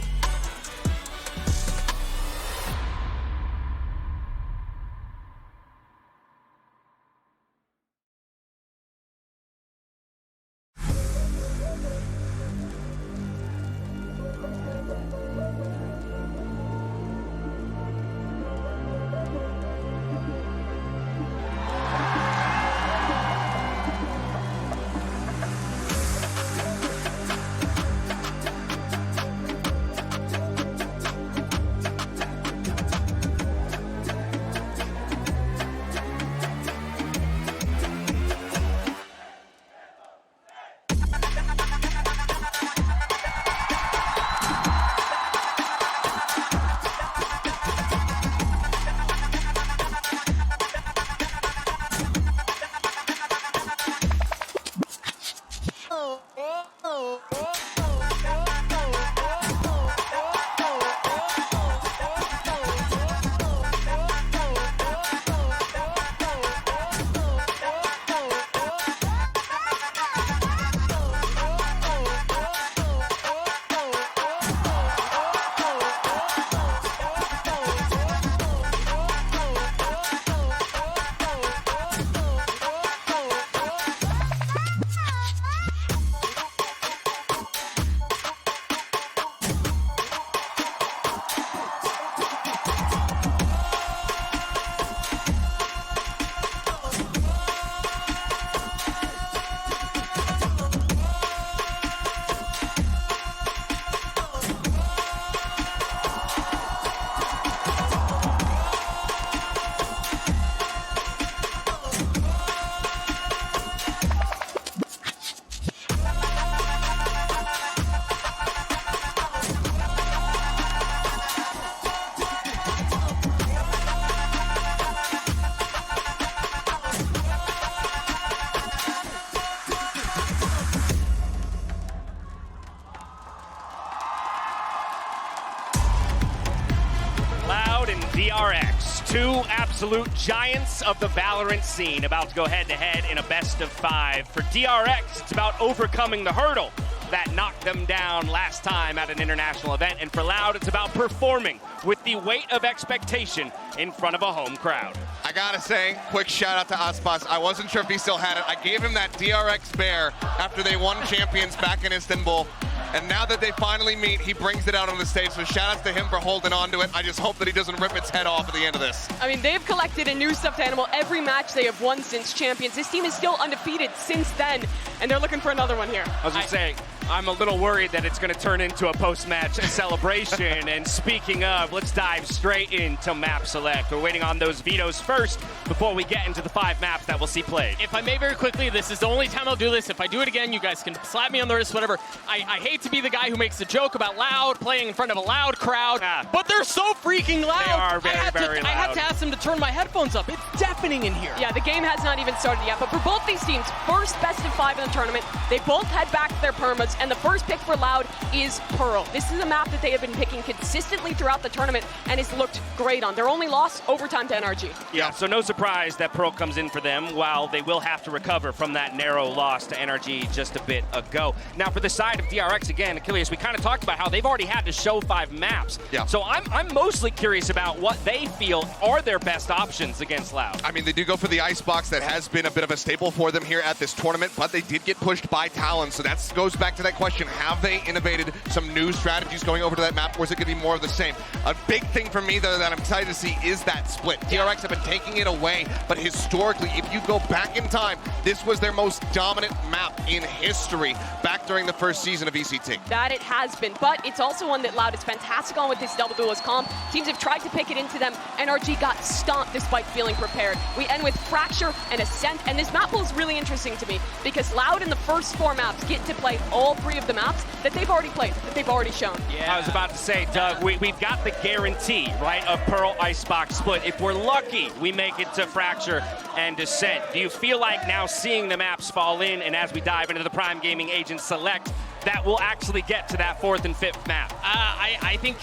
DRX, two absolute giants of the Valorant scene, about to go head-to-head in a best-of-5. For DRX, it's about overcoming the hurdle that knocked them down last time at an international event. And for Loud, it's about performing with the weight of expectation in front of a home crowd. I gotta say, quick shout out to Aspas. I wasn't sure if he still had it. I gave him that DRX bear after they won Champions back in Istanbul. And now that they finally meet, he brings it out on the stage. So shout out to him for holding on to it. I just hope that he doesn't rip its head off at the end of this. I mean, they've collected a new stuffed animal every match they have won since Champions. This team is still undefeated since then, and they're looking for another one here. I was gonna say, I'm a little worried that it's gonna turn into a post-match celebration. And speaking of, let's dive straight into map select. We're waiting on those vetoes first before we get into the 5 maps that we'll see played. If I may very quickly, this is the only time I'll do this. If I do it again, you guys can slap me on the wrist, whatever. I hate to be the guy who makes a joke about Loud playing in front of a loud crowd, but they're so freaking loud. They are very loud. I had to ask them to turn my headphones up. It's deafening in here. Yeah, the game has not even started yet, but for both these teams, first best-of-5 in the tournament, they both head back to their permas, and the first pick for Loud is Pearl. This is a map that they have been picking consistently throughout the tournament, and it's looked great on. Their only loss, overtime to NRG. Yeah, so no surprise that Pearl comes in for them, while they will have to recover from that narrow loss to NRG just a bit ago. Now, for the side of DRX, again, Achilles, we kind of talked about how they've already had to show 5 maps. Yeah. So I'm mostly curious about what they feel are their best options against Loud. I mean, they do go for the icebox. That has been a bit of a staple for them here at this tournament, but they did get pushed by Talon. So that goes back to that question. Have they innovated some new strategies going over to that map, or is it going to be more of the same? A big thing for me, though, that I'm excited to see is that split. DRX have been taking it away, but historically, if you go back in time, this was their most dominant map in history back during the first season of VCT. That it has been, but it's also one that Loud is fantastic on with this double duelist comp. Teams have tried to pick it into them. NRG got stomped despite feeling prepared. We end with Fracture and Ascent, and this map pool is really interesting to me because Loud in the first 4 maps get to play all 3 of the maps that they've already played, that they've already shown. Yeah. I was about to say, Doug, we've got the guarantee, right, of Pearl Icebox split. If we're lucky, we make it to Fracture and Ascent. Do you feel like now seeing the maps fall in, and as we dive into the Prime Gaming Agent Select, that will actually get to that 4th and 5th map? I think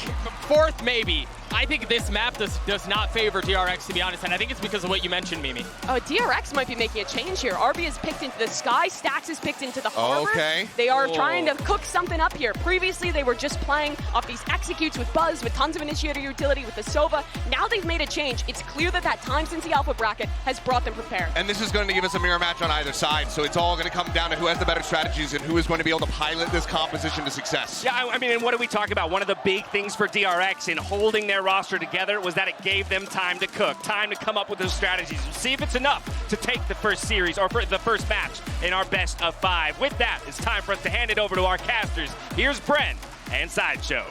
4th maybe. I think this map does not favor DRX, to be honest, and I think it's because of what you mentioned, Mimi. DRX might be making a change here. RB is picked into the sky, Stax is picked into the harbor. Okay. They are trying to cook something up here. Previously, they were just playing off these executes with Buzz, with tons of initiator utility, with the Sova. Now they've made a change. It's clear that that time since the Alpha bracket has brought them prepared. And this is going to give us a mirror match on either side, so it's all going to come down to who has the better strategies and who is going to be able to pilot this composition to success. Yeah, I mean, and what are we talking about? One of the big things for DRX in holding their roster together was that it gave them time to cook, time to come up with those strategies. We'll see if it's enough to take the first series or for the first match in our best of 5. With that, it's time for us to hand it over to our casters. Here's Bren and Sideshow.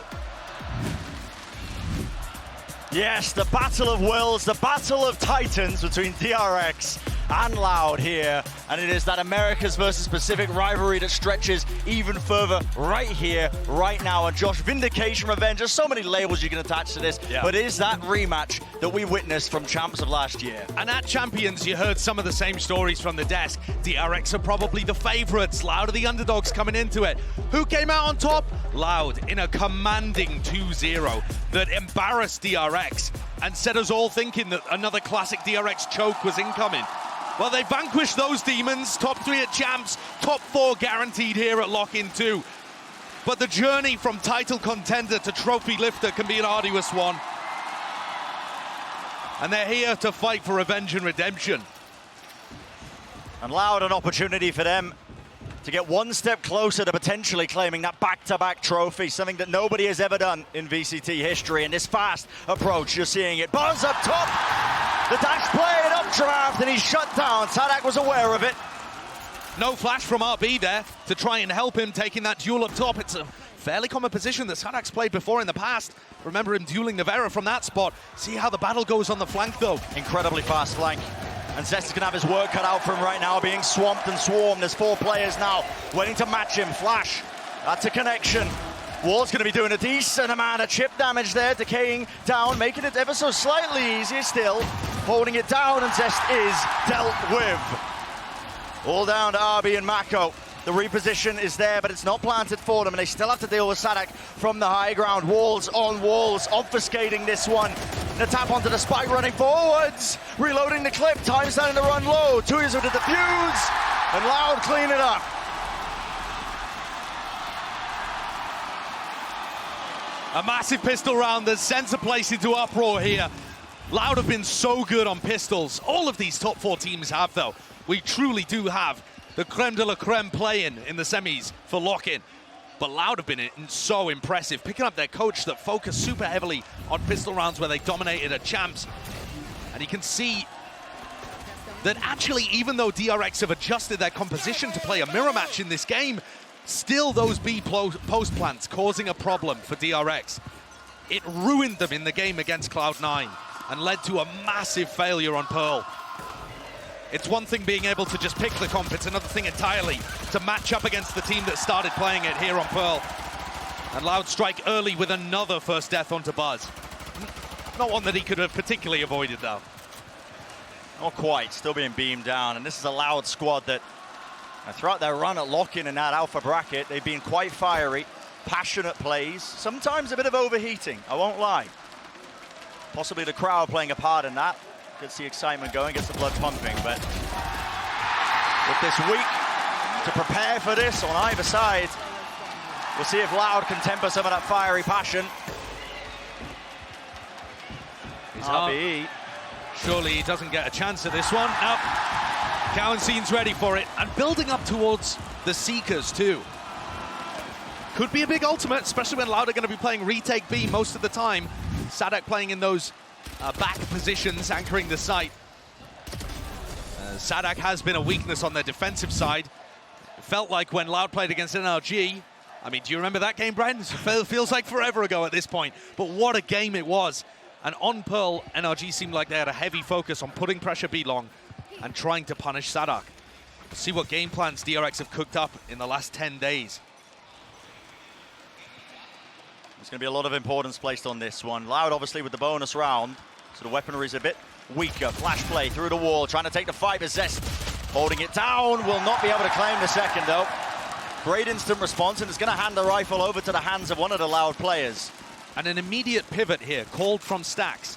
Yes, the battle of wills, the battle of titans between DRX and Loud here, and it is that Americas versus Pacific rivalry that stretches even further right here, right now. And Josh, vindication, revenge, there's so many labels you can attach to this, but it is that rematch that we witnessed from champs of last year. And at Champions, you heard some of the same stories from the desk. DRX are probably the favorites, Loud are the underdogs coming into it. Who came out on top? Loud in a commanding 2-0 that embarrassed DRX and set us all thinking that another classic DRX choke was incoming. Well, they vanquished those demons. Top 3 at champs, top 4 guaranteed here at Lock-In 2. But the journey from title contender to trophy lifter can be an arduous one. And they're here to fight for revenge and redemption. And Loud, an opportunity for them to get one step closer to potentially claiming that back-to-back trophy, something that nobody has ever done in VCT history. And this fast approach, you're seeing it. Buzz up top, the dash play, an updraft, and he's shut down. Sadak was aware of it. No flash from RB there to try and help him taking that duel up top. It's a fairly common position that Sadak's played before in the past. Remember him dueling Navera from that spot. See how the battle goes on the flank, though. Incredibly fast flank. And Zest is going to have his work cut out for him right now, being swamped and swarmed. There's 4 players now waiting to match him. Flash, that's a connection. Wall's going to be doing a decent amount of chip damage there, decaying down, making it ever so slightly easier still. Holding it down, and Zest is dealt with. All down to RB and Mako. The reposition is there, but it's not planted for them, and they still have to deal with Sadak from the high ground. Walls on walls, obfuscating this one. The tap onto the spike, running forwards. Reloading the clip, time starting to run low. Tuyas with the defuse, and Loud clean it up. A massive pistol round that sends the place into uproar here. Loud have been so good on pistols. All of these top 4 teams have, though. We truly do have the creme de la creme playing in the semis for lock-in. But Loud have been so impressive, picking up their coach that focused super heavily on pistol rounds where they dominated at Champs. And you can see that actually, even though DRX have adjusted their composition to play a mirror match in this game, still those B post plants causing a problem for DRX. It ruined them in the game against Cloud9 and led to a massive failure on Pearl. It's one thing being able to just pick the comp, it's another thing entirely to match up against the team that started playing it here on Pearl. And Loud strike early with another first death onto Buzz. Not one that he could have particularly avoided, though. Not quite, still being beamed down. And this is a Loud squad that throughout their run at lock-in in that alpha bracket, they've been quite fiery, passionate plays, sometimes a bit of overheating, I won't lie. Possibly the crowd playing a part in that. Gets the excitement going, gets the blood pumping, but with this week to prepare for this on either side, we'll see if Loud can temper some of that fiery passion. RBE. Surely he doesn't get a chance at this one. Nope. Cowan's ready for it, and building up towards the Seekers too. Could be a big ultimate, especially when Loud are going to be playing retake B most of the time. Sadak playing in those back positions, anchoring the site. Sadak has been a weakness on their defensive side. It felt like when Loud played against NRG, I mean, do you remember that game, Brent? It feels like forever ago at this point, but what a game it was. And on Pearl, NRG seemed like they had a heavy focus on putting pressure B long and trying to punish Sadak. See what game plans DRX have cooked up in the last 10 days. There's going to be a lot of importance placed on this one. Loud, obviously, with the bonus round, so the weaponry is a bit weaker. Flash play through the wall, trying to take the fight, but Zest holding it down. Will not be able to claim the second, though. Great instant response, and it's going to hand the rifle over to the hands of one of the Loud players. And an immediate pivot here, called from Stax,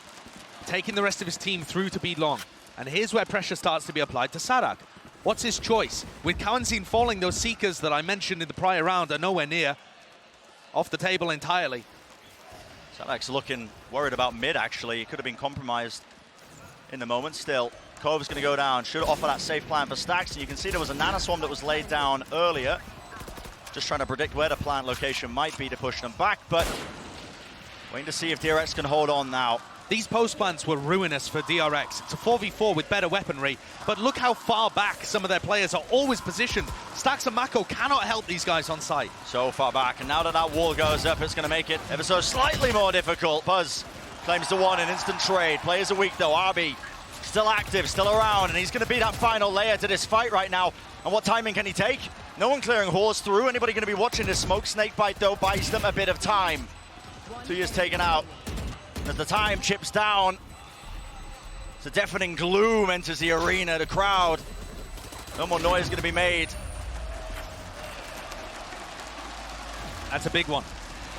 taking the rest of his team through to B long. And here's where pressure starts to be applied to Sadak. What's his choice? With Cowanzine falling, those Seekers that I mentioned in the prior round are nowhere near. Off the table entirely. Sadak's looking worried about mid, actually. He could have been compromised in the moment. Still, Cove's going to go down. Should offer that safe plan for Stax. And you can see there was a nanoswarm that was laid down earlier. Just trying to predict where the plant location might be to push them back, but waiting to see if DRX can hold on now. These post plants were ruinous for DRX. It's a 4v4 with better weaponry, but look how far back some of their players are always positioned. Stax and Mako cannot help these guys on site. So far back, and now that that wall goes up, it's going to make it ever so slightly more difficult. Buzz claims the one in instant trade. Players are weak though. RB still active, still around, and he's going to be that final layer to this fight right now. And what timing can he take? No one clearing Horse through. Anybody going to be watching this smoke? Snakebite though buys them a bit of time. 2 years taken out. As the time chips down, it's a deafening gloom enters the arena, the crowd. No more noise going to be made. That's a big one.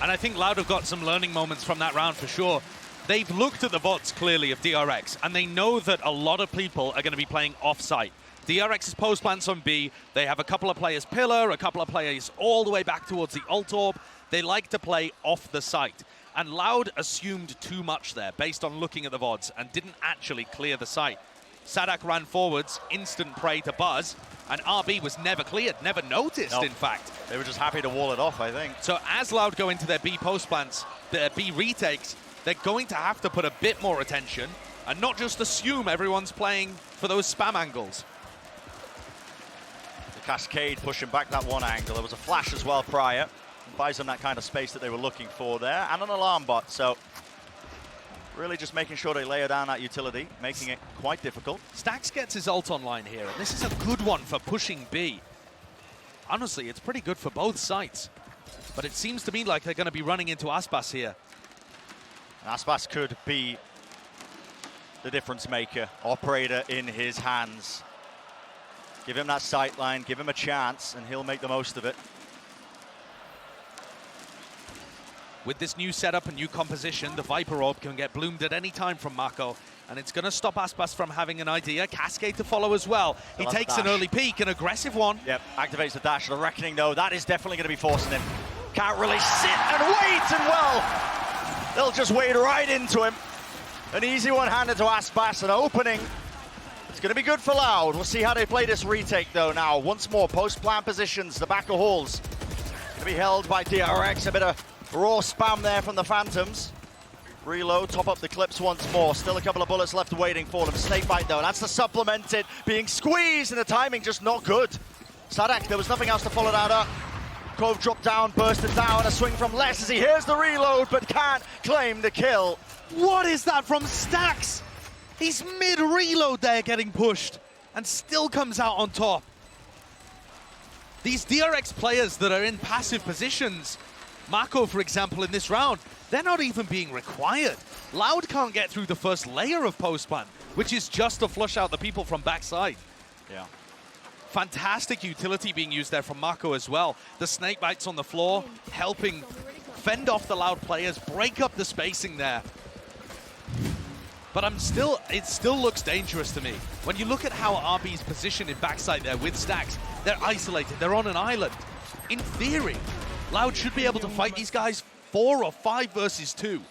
And I think Loud have got some learning moments from that round for sure. They've looked at the VODs clearly of DRX, and they know that a lot of people are going to be playing off-site. DRX's post plants on B, they have a couple of players pillar, a couple of players all the way back towards the ult orb. They like to play off the site. And Loud assumed too much there based on looking at the VODs and didn't actually clear the site. Sadak ran forwards, instant prey to Buzz, and RB was never cleared, never noticed, in fact. They were just happy to wall it off, I think. So as Loud go into their B post plants, their B retakes, they're going to have to put a bit more attention and not just assume everyone's playing for those spam angles. The Cascade pushing back that one angle. There was a flash as well prior. Buys them that kind of space that they were looking for there, and an alarm bot, so really just making sure they layer down that utility, making it quite difficult. Stax gets his ult online here, and this is a good one for pushing B. Honestly, it's pretty good for both sites, but it seems to me like they're going to be running into Aspas here. And Aspas could be the difference maker, operator in his hands. Give him that sight line, give him a chance, and he'll make the most of it. with this new setup and new composition, the Viper Orb can get bloomed at any time from Mako, and it's going to stop Aspas from having an idea. Cascade to follow as well. He takes an early peek, an aggressive one. Yep, activates the dash. The Reckoning, though, that is definitely going to be forcing him. Can't really sit and wait, and well, they'll just wade right into him. An easy one handed to Aspas, an opening. It's going to be good for Loud. We'll see how they play this retake, though, now. Once more, post-plant positions, the back of halls. Going to be held by DRX. A bit of raw spam there from the Phantoms. Reload, top up the clips once more. Still a couple of bullets left waiting for them. Snakebite, though, that's the supplemented. Being squeezed, and the timing just not good. Sadak, there was nothing else to follow that up. Cove dropped down, bursted down. A swing from Les as he hears the reload, but can't claim the kill. What is that from Stax? He's mid-reload there getting pushed, and still comes out on top. These DRX players that are in passive positions, Mako, for example, in this round, they're not even being required. Loud can't get through the first layer of post-plant, which is just to flush out the people from backside. Yeah. Fantastic utility being used there from Mako as well. The snake bites on the floor, helping fend off the Loud players, break up the spacing there. But it still looks dangerous to me. When you look at how RB's positioned in backside there with Stacks, they're isolated, they're on an island. In theory, Loud should be able to fight these guys 4 or 5 versus 2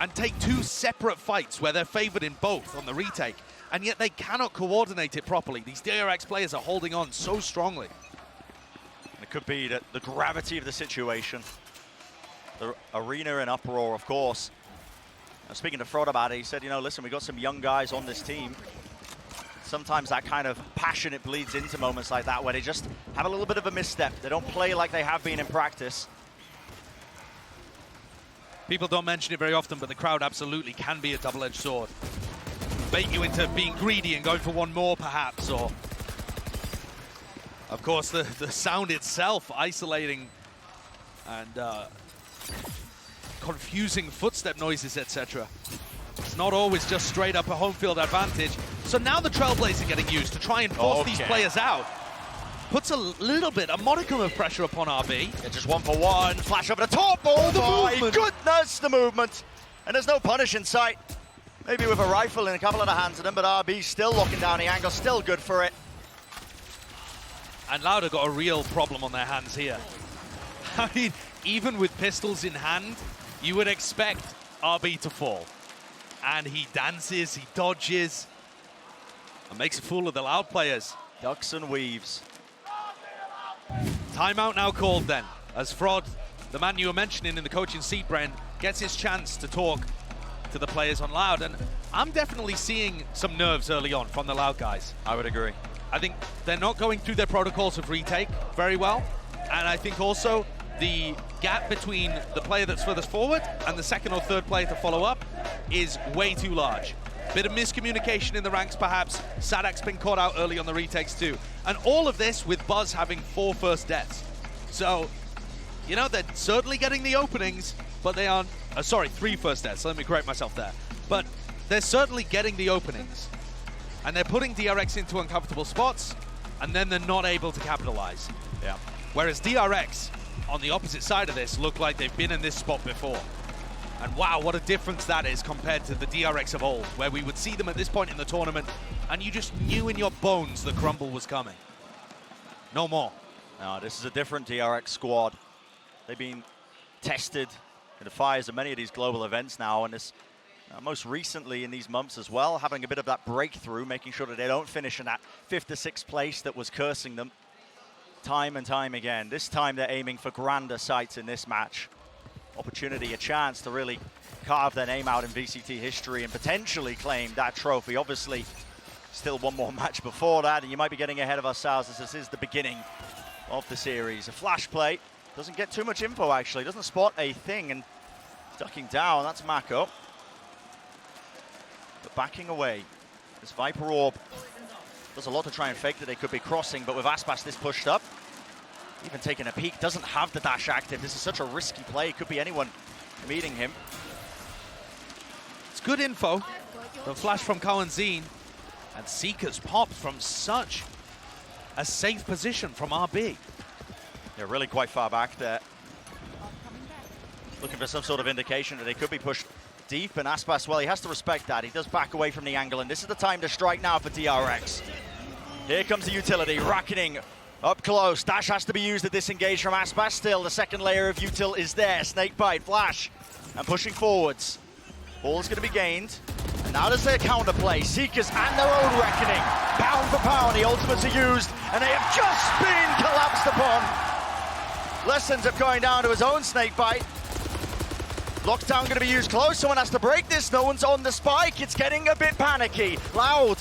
and take 2 separate fights where they're favored in both on the retake, and yet they cannot coordinate it properly. These DRX players are holding on so strongly. It could be the gravity of the situation. The arena in uproar, of course. Speaking to Frod about it, he said, you know, listen, we got some young guys on this team. Sometimes that kind of passion, it bleeds into moments like that where they just have a little bit of a misstep. They don't play like they have been in practice. People don't mention it very often, but the crowd absolutely can be a double-edged sword. Bait you into being greedy and going for one more, perhaps, or... Of course, the sound itself, isolating and confusing footstep noises, etc. It's not always just straight up a home field advantage. So now the Trailblazer getting used to try and force these players out. Puts a little bit, a modicum of pressure upon RB. Yeah, just 1-for-1, flash over the top. Oh my goodness, the movement. And there's no punish in sight. Maybe with a rifle in a couple of the hands of them, but RB's still locking down the angle, still good for it. And Loud have got a real problem on their hands here. I mean, even with pistols in hand, you would expect RB to fall. And he dances, he dodges, and makes a fool of the Loud players. Ducks and weaves. Timeout now called then, as Frod, the man you were mentioning in the coaching seat, Bren, gets his chance to talk to the players on Loud. And I'm definitely seeing some nerves early on from the Loud guys. I would agree. I think they're not going through their protocols of retake very well. And I think also the gap between the player that's furthest forward and the second or third player to follow up is way too large. Bit of miscommunication in the ranks, perhaps. Sadak's been caught out early on the retakes too. And all of this with Buzz having 4 first deaths. So, you know, they're certainly getting the openings, but they aren't... 3 first deaths, so let me correct myself there. But they're certainly getting the openings. And they're putting DRX into uncomfortable spots, and then they're not able to capitalize. Yeah. Whereas DRX, on the opposite side of this, look like they've been in this spot before. And wow, what a difference that is compared to the DRX of old, where we would see them at this point in the tournament, and you just knew in your bones the crumble was coming. No more. No, this is a different DRX squad. They've been tested in the fires of many of these global events now, and this most recently in these months as well, having a bit of that breakthrough, making sure that they don't finish in that 5th to 6th place that was cursing them time and time again. This time they're aiming for grander sights in this match. Opportunity, a chance to really carve their name out in VCT history and potentially claim that trophy. Obviously, still one more match before that, and you might be getting ahead of ourselves as this is the beginning of the series. A flash play, doesn't get too much info actually, doesn't spot a thing, and ducking down, that's Mako. But backing away, this Viper Orb does a lot to try and fake that they could be crossing, but with Aspas this pushed up, even taking a peek, doesn't have the dash active. This is such a risky play, it could be anyone meeting him. It's good info. The flash from Cohen Zine, and Seekers popped from such a safe position from RB. They're really quite far back there. looking for some sort of indication that they could be pushed deep, and Aspas, well, he has to respect that. He does back away from the angle, and this is the time to strike now for DRX. Here comes the utility, Reckoning up close. Dash has to be used to disengage from Aspas. Still, the second layer of util is there. Snakebite, Flash, and pushing forwards. Ball's going to be gained. And now there's their counterplay. Seekers and their own Reckoning. Pound for pound, the ultimates are used, and they have just been collapsed upon. Lessons of going down to his own Snakebite. Lockdown going to be used close. Someone has to break this. No one's on the spike. It's getting a bit panicky. Loud.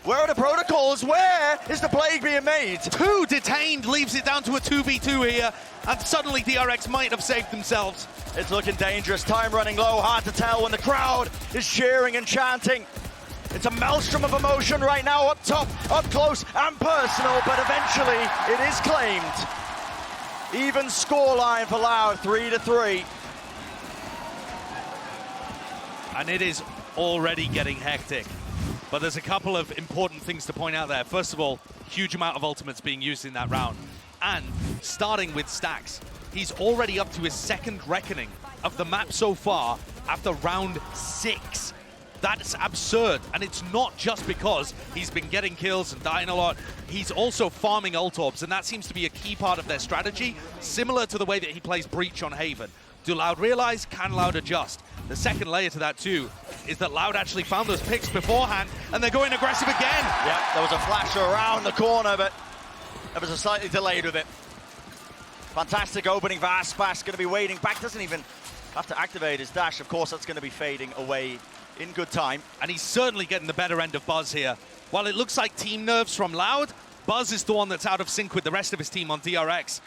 Where are the protocols? Where is the plague being made? 2 detained, leaves it down to a 2v2 here, and suddenly DRX might have saved themselves. It's looking dangerous. Time running low. Hard to tell when the crowd is cheering and chanting. It's a maelstrom of emotion right now, up top, up close and personal, but eventually it is claimed. Even scoreline for Loud, 3-3. And it is already getting hectic. But there's a couple of important things to point out there. First of all, huge amount of ultimates being used in that round. And starting with Stax, he's already up to his second Reckoning of the map so far after round 6. That's absurd, and it's not just because he's been getting kills and dying a lot. He's also farming ult orbs, and that seems to be a key part of their strategy, similar to the way that he plays Breach on Haven. Do Loud realize? Can Loud adjust? The second layer to that too is that Loud actually found those picks beforehand, and they're going aggressive again. Yeah, there was a flash around the corner, but there was a slightly delayed with it. Fantastic opening for Aspas, going to be waiting back, doesn't even have to activate his dash. Of course, that's going to be fading away in good time. And he's certainly getting the better end of Buzz here. While it looks like team nerves from Loud, Buzz is the one that's out of sync with the rest of his team on DRX.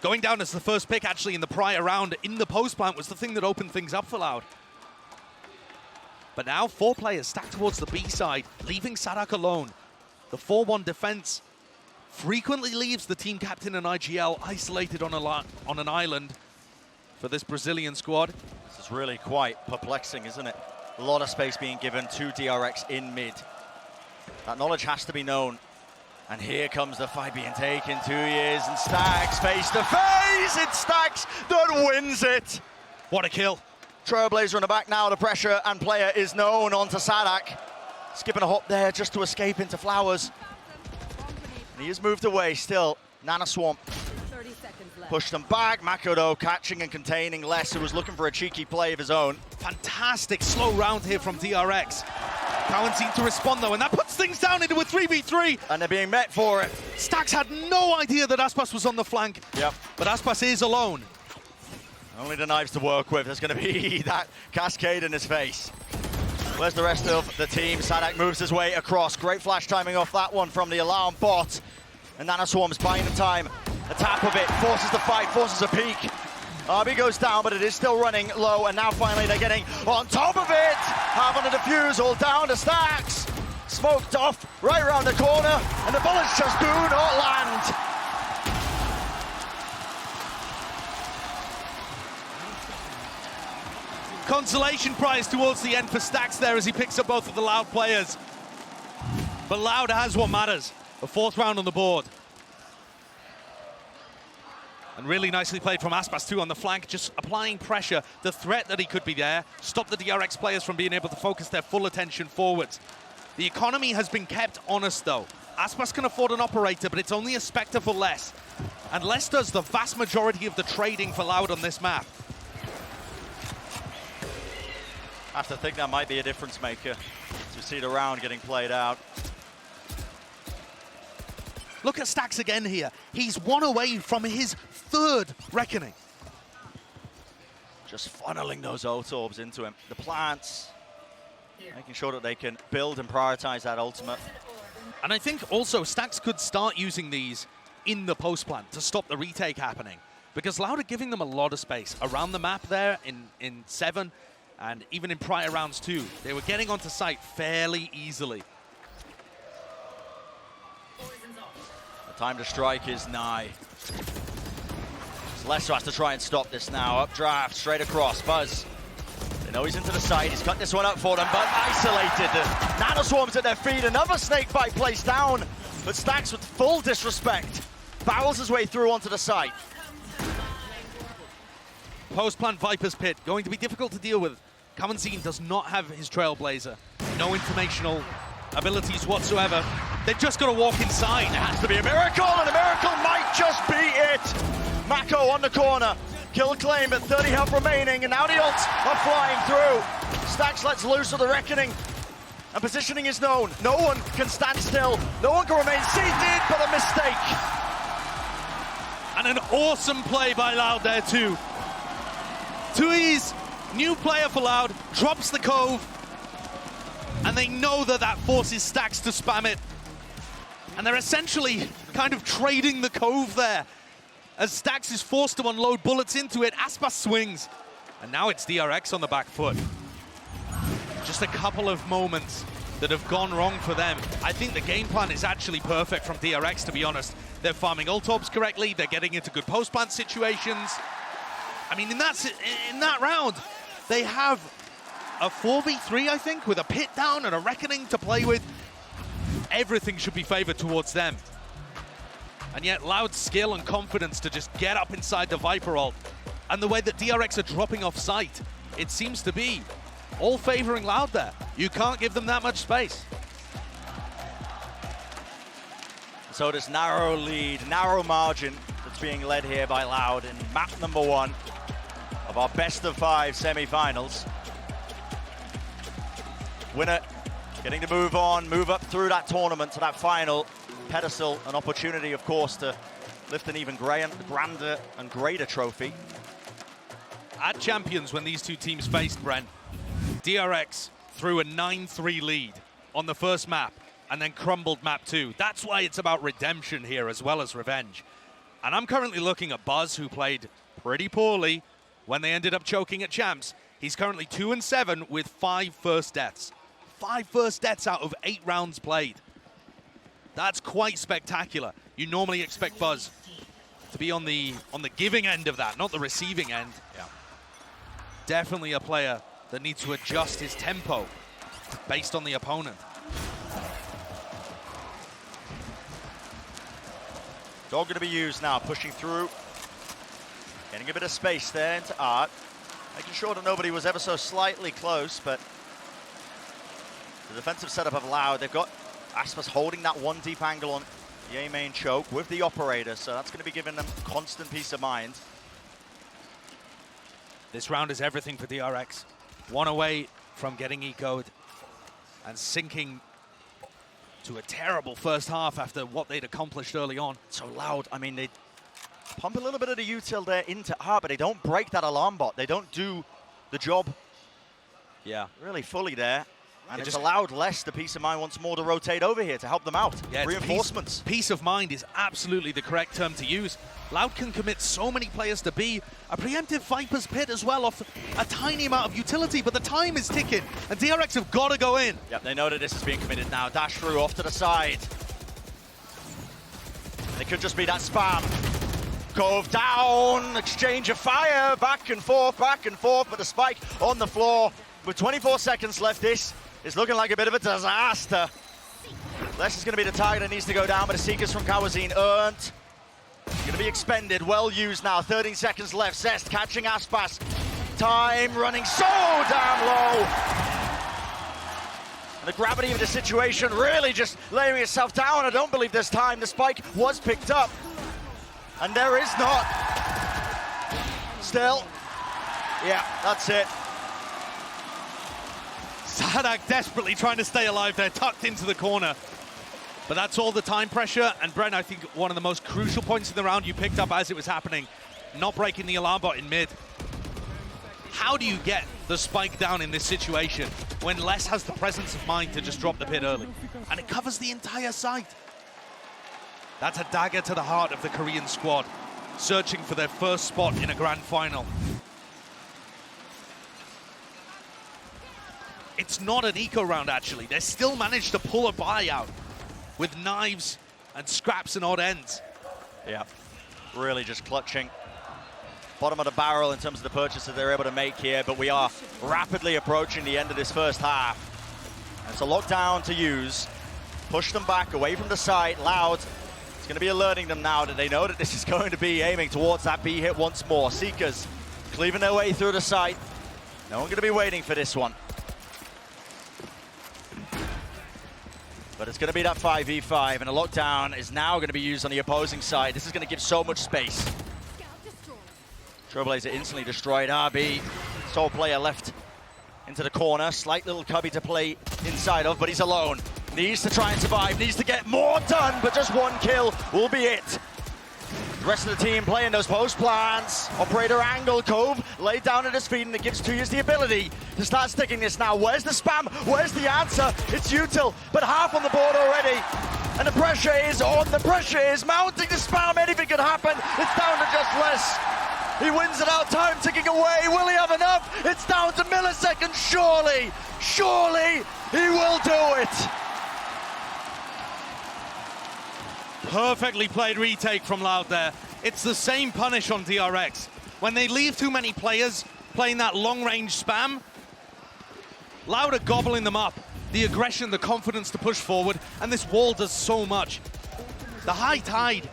Going down as the first pick actually in the prior round in the post plant was the thing that opened things up for Loud. But now 4 players stacked towards the B side, leaving Sadak alone. The 4-1 defense frequently leaves the team captain and IGL isolated on an island for this Brazilian squad. This is really quite perplexing, isn't it? A lot of space being given to DRX in mid. That knowledge has to be known. And here comes the fight being taken. 2 years and Stax face to face. It's Stax that wins it. What a kill. Trailblazer in the back now. The pressure and player is known onto Sadak. Skipping a hop there just to escape into Flowers. And he has moved away still. Nana Swamp. Pushed them back. Makoto catching and containing Les, who was looking for a cheeky play of his own. Fantastic slow round here from DRX. Cowan seemed to respond though, and that puts things down into a 3v3. And they're being met for it. Stax had no idea that Aspas was on the flank. Yep. But Aspas is alone. Only the knives to work with. There's going to be that cascade in his face. Where's the rest of the team? Sadak moves his way across. Great flash timing off that one from the alarm bot. And Nana Swarm's buying the time. A tap of it, forces the fight, forces a peek. RB goes down, but it is still running low, and now finally they're getting on top of it. Having a defusal down to Stax. Smoked off right around the corner, and the bullets just do not land. Consolation prize towards the end for Stax there as he picks up both of the Loud players. But Loud has what matters. A 4th round on the board. And really nicely played from Aspas too on the flank, just applying pressure, the threat that he could be there, stop the DRX players from being able to focus their full attention forwards. The economy has been kept honest though. Aspas can afford an operator, but it's only a Spectre for Les. And Les does the vast majority of the trading for Loud on this map. I have to think that might be a difference maker as we see the round getting played out. Look at Stax again here. He's 1 away from his 3rd Reckoning. Just funneling those ult orbs into him. The plants, making sure that they can build and prioritize that ultimate. And I think also Stax could start using these in the post plant to stop the retake happening. Because Loud are giving them a lot of space around the map there in 7 and even in prior rounds too. They were getting onto site fairly easily. Time to strike is nigh. Celestro has to try and stop this now. Updraft, straight across. Buzz. They know he's into the side. He's cut this one up for them, but isolated. Nano Swarms at their feet. Another snakebite placed down. But Stax with full disrespect barrels his way through onto the site. Post-plant Viper's Pit, going to be difficult to deal with. Kamanzine does not have his Trailblazer. No informational abilities whatsoever. They've just got to walk inside. It has to be a miracle, and a miracle might just be it. Mako on the corner. Kill claim at 30 health remaining, and now the ults are flying through. Stax lets loose of the Reckoning, and positioning is known. No one can stand still. No one can remain seated, but a mistake. And an awesome play by Loud there too. Tui's new player for Loud drops the Cove, and they know that that forces Stax to spam it. And they're essentially kind of trading the Cove there. As Stax is forced to unload bullets into it, Aspas swings. And now it's DRX on the back foot. Just a couple of moments that have gone wrong for them. I think the game plan is actually perfect from DRX, to be honest. They're farming ult orbs correctly, they're getting into good post-plant situations. I mean, in that round, they have a 4v3, I think, with a pit down and a Reckoning to play with. Everything should be favored towards them. And yet Loud's skill and confidence to just get up inside the Viper ult, and the way that DRX are dropping off site, it seems to be all favoring Loud there. You can't give them that much space. So this narrow lead, narrow margin that's being led here by Loud in map number 1 of our best of 5 semi-finals. Winner getting to move on, move up through that tournament to that final pedestal, an opportunity, of course, to lift an even grander and greater trophy. At Champions, when these two teams faced, Brent, DRX threw a 9-3 lead on the first map and then crumbled map 2. That's why it's about redemption here as well as revenge. And I'm currently looking at Buzz, who played pretty poorly when they ended up choking at Champs. He's currently 2-7 with 5 first deaths. 5 first deaths out of 8 rounds played. That's quite spectacular. You normally expect Buzz to be on the giving end of that, not the receiving end. Yeah. Definitely a player that needs to adjust his tempo based on the opponent. Dog going to be used now, pushing through. Getting a bit of space there into Art. Making sure that nobody was ever so slightly close, but the defensive setup of Loud, they've got Aspas holding that 1 deep angle on the A main choke with the operator, so that's going to be giving them constant peace of mind. This round is everything for DRX. 1 away from getting eco'd and sinking to a terrible first half after what they'd accomplished early on. So Loud, I mean, they pump a little bit of the util there into Art, but they don't break that alarm bot. They don't do the job really fully there. And it's allowed Less the peace of mind once more to rotate over here to help them out. Yeah, reinforcements. Peace of mind is absolutely the correct term to use. Loud can commit so many players to B. A preemptive Viper's Pit as well off a tiny amount of utility, but the time is ticking, and DRX have got to go in. Yep, they know that this is being committed now. Dash through off to the side. And it could just be that spam. Cove down, exchange of fire, back and forth, but the spike on the floor. With 24 seconds left, this is looking like a bit of a disaster. Less is going to be the target that needs to go down, but the Seekers from Kawazine earned. Going to be expended, well used now, 13 seconds left. Zest catching Aspas. Time running so damn low. And the gravity of the situation really just laying itself down. I don't believe this time the spike was picked up. And there is not. Still. Yeah, that's it. Sadak desperately trying to stay alive there, tucked into the corner. But that's all the time pressure. And Brent, I think one of the most crucial points in the round you picked up as it was happening, not breaking the alarm bot in mid. How do you get the spike down in this situation when Less has the presence of mind to just drop the pit early? And it covers the entire site. That's a dagger to the heart of the Korean squad, searching for their first spot in a grand final. It's not an eco round, actually. They still managed to pull a buy out with knives and scraps and odd ends. Yeah, really just clutching. Bottom of the barrel in terms of the purchases they're able to make here, but we are rapidly approaching the end of this first half. And it's a lockdown to use. Push them back away from the site. Loud. It's going to be alerting them now that they know that this is going to be aiming towards that B hit once more. Seekers Cleaving their way through the site. No one going to be waiting for this one. But it's going to be that 5v5, and a lockdown is now going to be used on the opposing side. This is going to give so much space. Trailblazer instantly destroyed. RB, sole player left into the corner. Slight little cubby to play inside of, but he's alone. Needs to try and survive, needs to get more done, but just one kill will be it. The rest of the team playing those post plans. Operator angle, Cove laid down at his feet, and it gives Tuyas the ability to start sticking this now. Where's the spam? Where's the answer? It's util, but half on the board already. And the pressure is on, the pressure is mounting the spam. Anything could happen. It's down to just less. He wins it out, time ticking away. Will he have enough? It's down to milliseconds, surely. Surely he will do it. Perfectly played retake from Loud there. It's the same punish on DRX. When they leave too many players playing that long-range spam, Loud are gobbling them up. The aggression, the confidence to push forward, and this wall does so much. The high tide,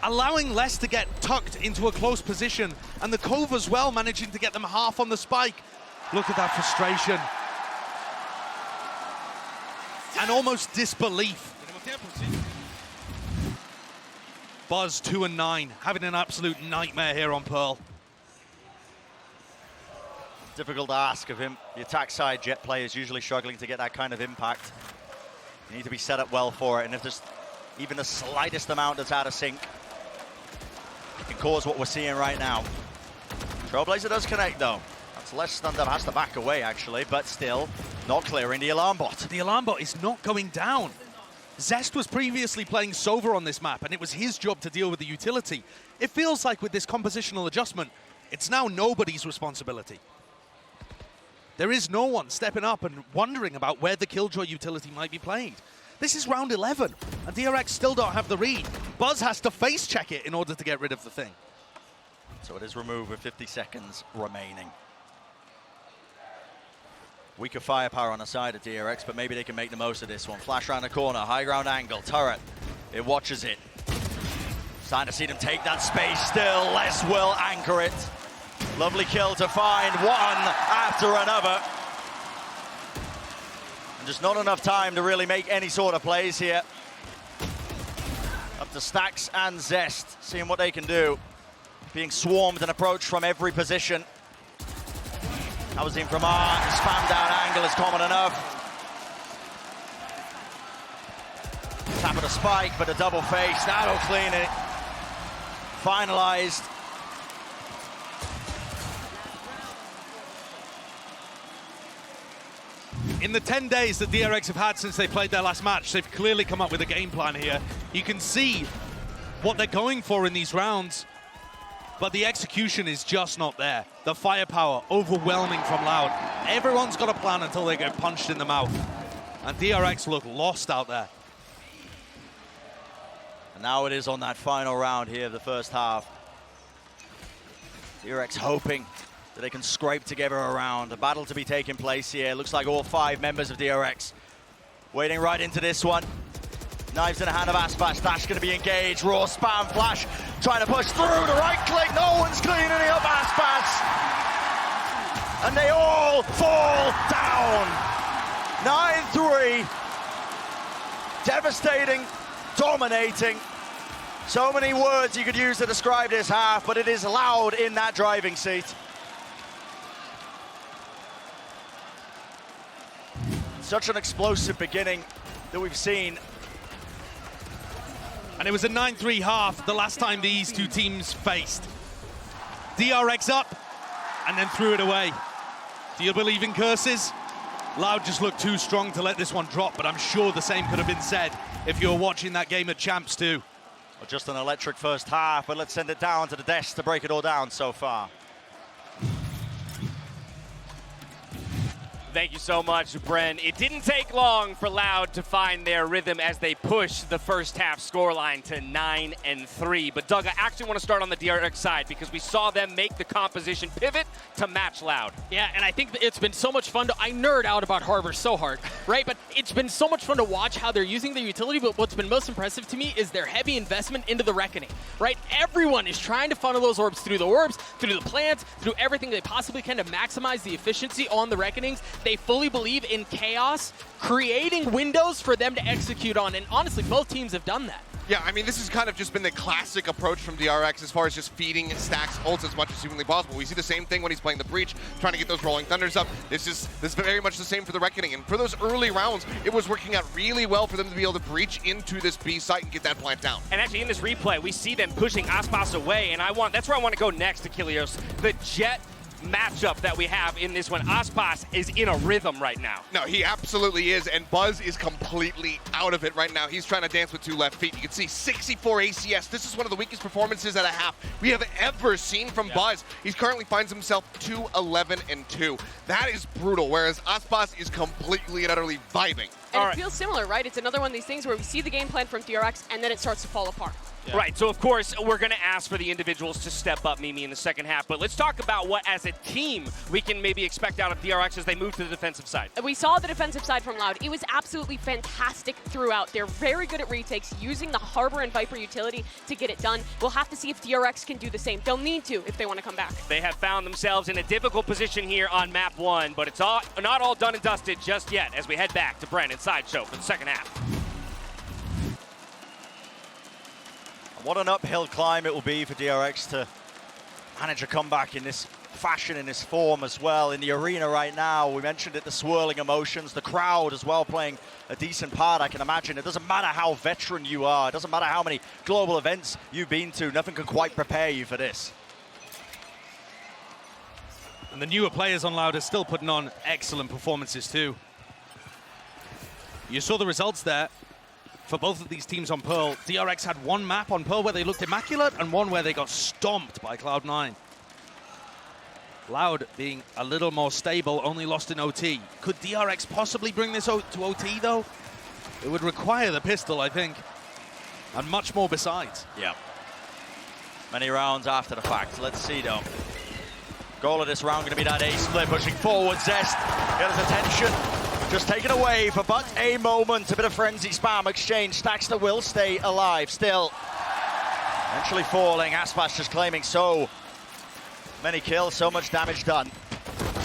allowing less to get tucked into a close position, and the Cove as well, managing to get them half on the spike. Look at that frustration. And almost disbelief. Buzz 2 and 9, having an absolute nightmare here on Pearl. Difficult ask of him. The attack side Jet players usually struggling to get that kind of impact. You need to be set up well for it, and if there's even the slightest amount that's out of sync, it can cause what we're seeing right now. Trailblazer does connect though. That's less stunned up, has to back away actually, but still not clearing the alarm bot. The alarm bot is not going down. Zest was previously playing Sova on this map, and it was his job to deal with the utility. It feels like with this compositional adjustment, it's now nobody's responsibility. There is no one stepping up and wondering about where the Killjoy utility might be played. This is round 11, and DRX still don't have the read. Buzz has to face check it in order to get rid of the thing. So it is removed with 50 seconds remaining. Weaker firepower on the side of DRX, but maybe they can make the most of this one. Flash around the corner, high ground angle, turret. It watches it. Starting to see them take that space still. Les will anchor it. Lovely kill to find one after another. And just not enough time to really make any sort of plays here. Up to Stacks and Zest, seeing what they can do. Being swarmed and approached from every position. That was in from R. The spam down angle is common enough. Tap of the spike, but a double face. That'll clean it. Finalized. In the 10 days that DRX have had since they played their last match, they've clearly come up with a game plan here. You can see what they're going for in these rounds, but the execution is just not there. The firepower overwhelming from Loud. Everyone's got a plan until they get punched in the mouth. And DRX look lost out there. And now it is on that final round here of the first half. DRX hoping that they can scrape together a round. A battle to be taking place here. Looks like all 5 members of DRX wading right into this one. Knives in the hand of Aspas. Dash going to be engaged. Raw spam flash. Trying to push through. The right click. No one's cleaning it up. Aspas. And they all fall down. 9-3. Devastating. Dominating. So many words you could use to describe this half, but it is Loud in that driving seat. Such an explosive beginning that we've seen. And it was a 9-3 half the last time these two teams faced. DRX up and then threw it away. Do you believe in curses? Loud just looked too strong to let this one drop, but I'm sure the same could have been said if you were watching that game at Champs too. Well, just an electric first half, but let's send it down to the desk to break it all down so far. Thank you so much, Bren. It didn't take long for Loud to find their rhythm as they pushed the first half scoreline to 9-3. But Doug, I actually want to start on the DRX side because we saw them make the composition pivot to match Loud. Yeah, and I think it's been so much fun I nerd out about Harbor so hard, right? But it's been so much fun to watch how they're using their utility, but what's been most impressive to me is their heavy investment into the Reckoning, right? Everyone is trying to funnel those orbs, through the plants, through everything they possibly can to maximize the efficiency on the Reckonings. They fully believe in chaos, creating windows for them to execute on, and honestly, both teams have done that. Yeah, I mean, this has kind of just been the classic approach from DRX as far as just feeding Stack's ults as much as humanly possible. We see the same thing when he's playing the Breach, trying to get those Rolling Thunders up. This is very much the same for the Reckoning. And for those early rounds, it was working out really well for them to be able to breach into this B site and get that plant down. And actually, in this replay, we see them pushing Aspas away, and that's where I want to go next, Achilleos. The Jet matchup that we have in this one. Aspas is in a rhythm right now. No, he absolutely is, and Buzz is completely out of it right now. He's trying to dance with 2 left feet. You can see 64 ACS. This is one of the weakest performances at a half we have ever seen from Buzz. He currently finds himself 2-11-2. That is brutal, whereas Aspas is completely and utterly vibing. And it feels similar, right? It's another one of these things where we see the game plan from DRX, and then it starts to fall apart. Yeah. Right, so of course, we're going to ask for the individuals to step up, Mimi, in the second half. But let's talk about what, as a team, we can maybe expect out of DRX as they move to the defensive side. We saw the defensive side from Loud. It was absolutely fantastic throughout. They're very good at retakes, using the Harbor and Viper utility to get it done. We'll have to see if DRX can do the same. They'll need to if they want to come back. They have found themselves in a difficult position here on map 1, but it's not all done and dusted just yet as we head back to Brent and Sideshow for the second half. What an uphill climb it will be for DRX to manage a comeback in this fashion, in this form as well. In the arena right now, we mentioned it, the swirling emotions, the crowd as well playing a decent part, I can imagine. It doesn't matter how veteran you are, it doesn't matter how many global events you've been to, nothing can quite prepare you for this. And the newer players on Loud are still putting on excellent performances too. You saw the results there. For both of these teams on Pearl, DRX had one map on Pearl where they looked immaculate and one where they got stomped by Cloud9. Loud being a little more stable, only lost in OT. Could DRX possibly bring this to OT though? It would require the pistol, I think, and much more besides. Yeah. Many rounds after the fact. Let's see though. Goal of this round going to be that A split, pushing forward. Zest get his attention. Just taken away for but a moment. A bit of frenzy spam exchange. Stacks that will stay alive still. Eventually falling. Aspas just claiming so many kills, so much damage done.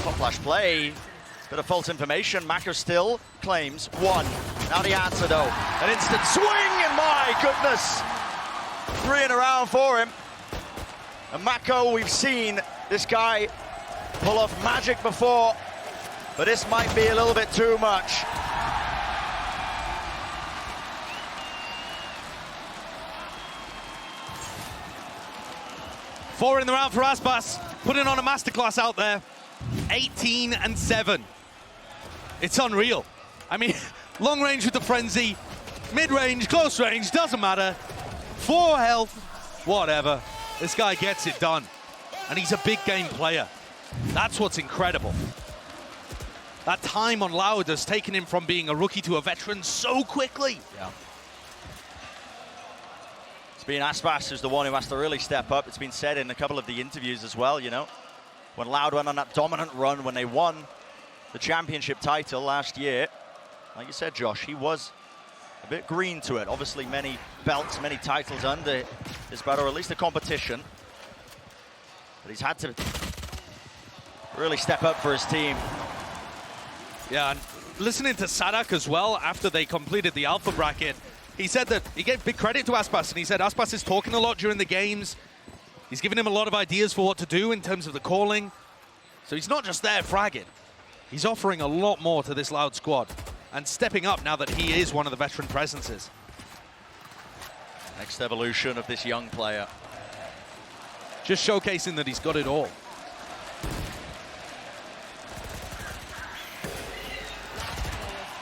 Top flash play. Bit of false information. Mako still claims 1. Now the answer though. An instant swing, and my goodness. 3 in a round for him. And Mako, we've seen this guy pull off magic before. But this might be a little bit too much. Four in the round for Aspas, putting on a masterclass out there. 18-7. It's unreal. I mean, long range with the frenzy, mid-range, close range, doesn't matter. 4 health, whatever. This guy gets it done. And he's a big game player. That's what's incredible. That time on Loud has taken him from being a rookie to a veteran so quickly. Yeah. It's been Aspas who's the one who has to really step up. It's been said in a couple of the interviews as well, you know. When Loud went on that dominant run, when they won the championship title last year, like you said, Josh, he was a bit green to it. Obviously many belts, many titles under his belt, or at least the competition. But he's had to really step up for his team. Yeah, and listening to Sadak as well after they completed the alpha bracket, he said that he gave big credit to Aspas, and he said Aspas is talking a lot during the games. He's giving him a lot of ideas for what to do in terms of the calling. So he's not just there fragging. He's offering a lot more to this Loud squad and stepping up now that he is one of the veteran presences. Next evolution of this young player. Just showcasing that he's got it all.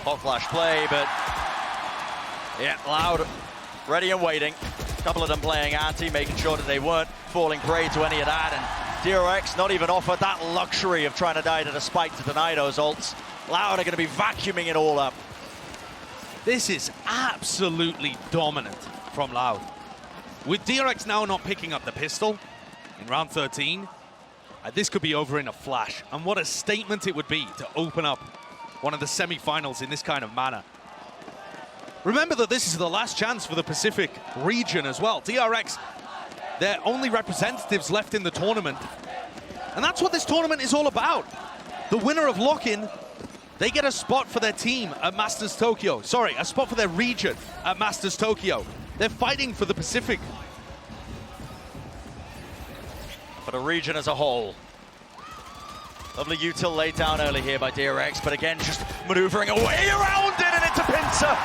Hot flash play, but yeah, Loud ready and waiting. A couple of them playing anti, making sure that they weren't falling prey to any of that. And DRX not even offered that luxury of trying to die to the spike to deny those ults. Loud are going to be vacuuming it all up. This is absolutely dominant from Loud. With DRX now not picking up the pistol in round 13, this could be over in a flash. And what a statement it would be to open up one of the semi-finals in this kind of manner. Remember that this is the last chance for the Pacific region as well. DRX, they're only representatives left in the tournament. And that's what this tournament is all about. The winner of lock-in, they get a spot for their team at Masters Tokyo. Sorry, a spot for their region at Masters Tokyo. They're fighting for the Pacific. For the region as a whole. Lovely util laid down early here by DRX, but again, just maneuvering away around it and into Pincer.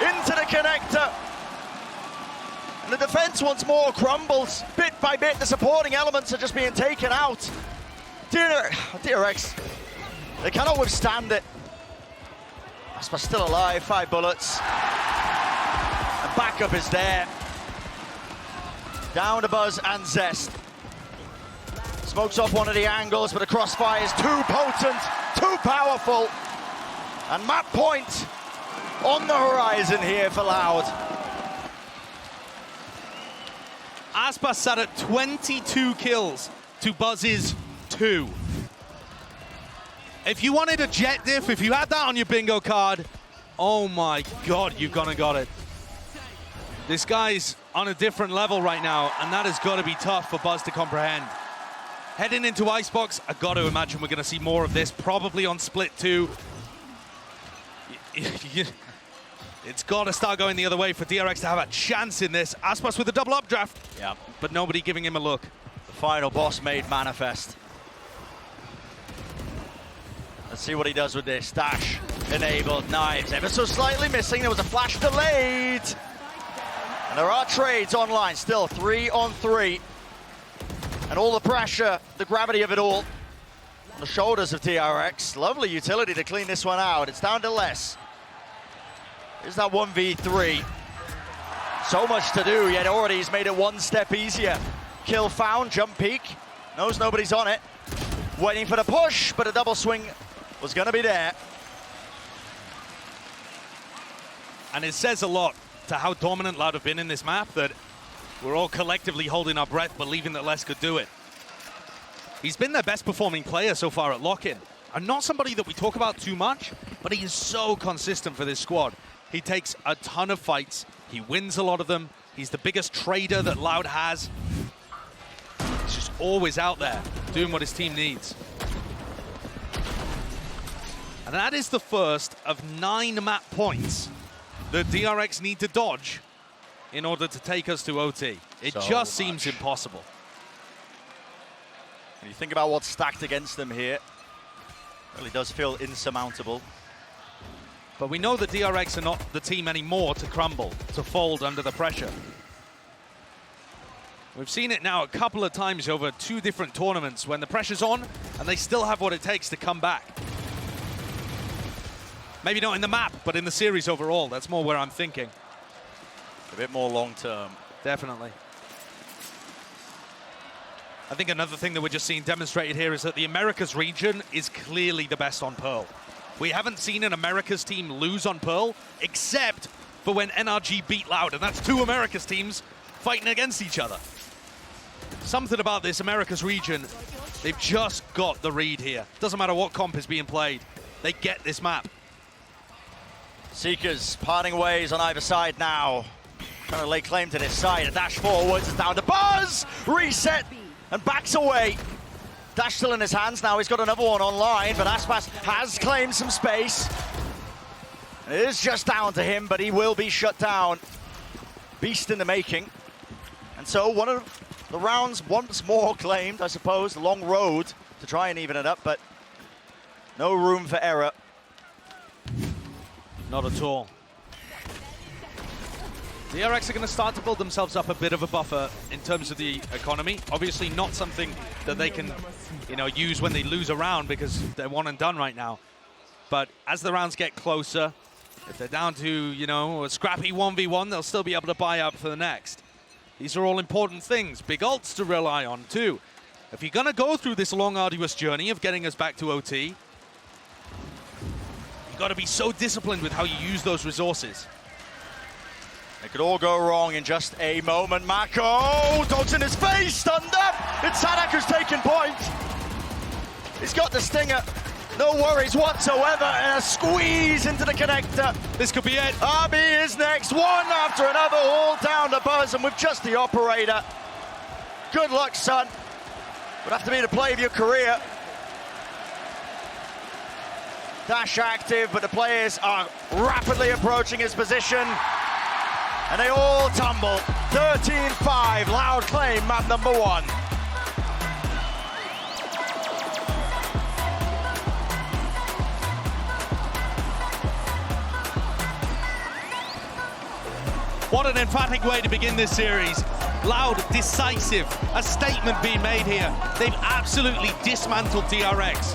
Into the connector. And the defense once more crumbles. Bit by bit, the supporting elements are just being taken out. DRX, they cannot withstand it. Aspas still alive, 5 bullets. And backup is there. Down to Buzz and Zest. Smokes off one of the angles, but the crossfire is too potent, too powerful. And map point on the horizon here for Loud. Aspas sat at 22 kills to Buzz's 2. If you wanted a jet diff, if you had that on your bingo card, oh my God, you've gone and got it. This guy's on a different level right now, and that has got to be tough for Buzz to comprehend. Heading into Icebox, I've got to imagine we're going to see more of this, probably on Split 2. It's got to start going the other way for DRX to have a chance in this. Aspas with a double updraft, yeah, but nobody giving him a look. The final boss made manifest. Let's see what he does with this. Dash, enabled, knives, ever so slightly missing. There was a flash delayed. And there are trades online, still 3 on 3. And all the pressure, the gravity of it all on the shoulders of DRX. Lovely utility to clean this one out. It's down to less. Here's that 1v3. So much to do, yet already he's made it one step easier. Kill found, jump peek. Knows nobody's on it. Waiting for the push, but a double swing was going to be there. And it says a lot to how dominant Loud have been in this map that we're all collectively holding our breath, believing that Les could do it. He's been their best performing player so far at lock-in. And not somebody that we talk about too much, but he is so consistent for this squad. He takes a ton of fights. He wins a lot of them. He's the biggest trader that Loud has. He's just always out there doing what his team needs. And that is the first of 9 map points that DRX need to dodge in order to take us to OT. It just seems impossible. When you think about what's stacked against them here, it really does feel insurmountable. But we know that DRX are not the team anymore to crumble, to fold under the pressure. We've seen it now a couple of times over 2 different tournaments when the pressure's on and they still have what it takes to come back. Maybe not in the map, but in the series overall. That's more where I'm thinking. A bit more long-term. Definitely. I think another thing that we're just seeing demonstrated here is that the Americas region is clearly the best on Pearl. We haven't seen an Americas team lose on Pearl, except for when NRG beat Loud, and that's 2 Americas teams fighting against each other. Something about this Americas region, they've just got the read here. Doesn't matter what comp is being played, they get this map. Seekers parting ways on either side now. Trying to lay claim to this side. A dash forwards, it's down to Buzz! Reset and backs away. Dash still in his hands now. He's got another one online, but Aspas has claimed some space. It is just down to him, but he will be shut down. Beast in the making. And so one of the rounds once more claimed, I suppose. The long road to try and even it up, but no room for error. Not at all. The DRX are going to start to build themselves up a bit of a buffer in terms of the economy. Obviously not something that they can, use when they lose a round because they're one and done right now. But as the rounds get closer, if they're down to, a scrappy 1v1, they'll still be able to buy up for the next. These are all important things. Big ults to rely on too. If you're going to go through this long, arduous journey of getting us back to OT, got to be so disciplined with how you use those resources. It could all go wrong in just a moment. Mako, dogs in his face, stunned up. It's Sadak who's taking point. He's got the stinger. No worries whatsoever, and a squeeze into the connector. This could be it. RB is next, one after another, all down to Buzz, and with just the operator. Good luck, son. Would have to be the play of your career. Dash active, but the players are rapidly approaching his position. And they all tumble. 13-5, Loud claim map number 1. What an emphatic way to begin this series. Loud, decisive, a statement being made here. They've absolutely dismantled DRX.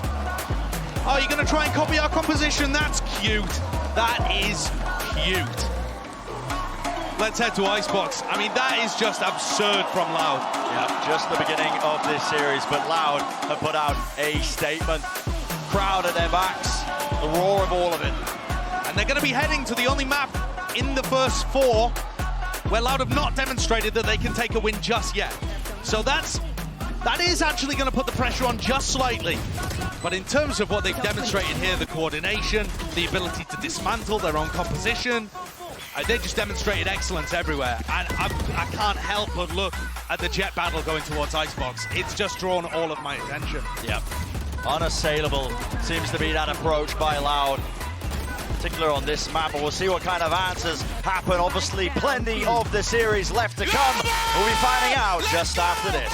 Oh, you're going to try and copy our composition? That's cute. That is cute. Let's head to Icebox. I mean, that is just absurd from Loud. Yeah, just the beginning of this series, but Loud have put out a statement. Crowd at their backs, the roar of all of it. And they're going to be heading to the only map in the first 4 where Loud have not demonstrated that they can take a win just yet. So that is actually going to put the pressure on just slightly. But in terms of what they've demonstrated here, the coordination, the ability to dismantle their own composition, they just demonstrated excellence everywhere. And I can't help but look at the jet battle going towards Icebox. It's just drawn all of my attention. Yeah, unassailable seems to be that approach by Loud, particular on this map, and we'll see what kind of answers happen. Obviously, plenty of the series left to come. We'll be finding out just after this.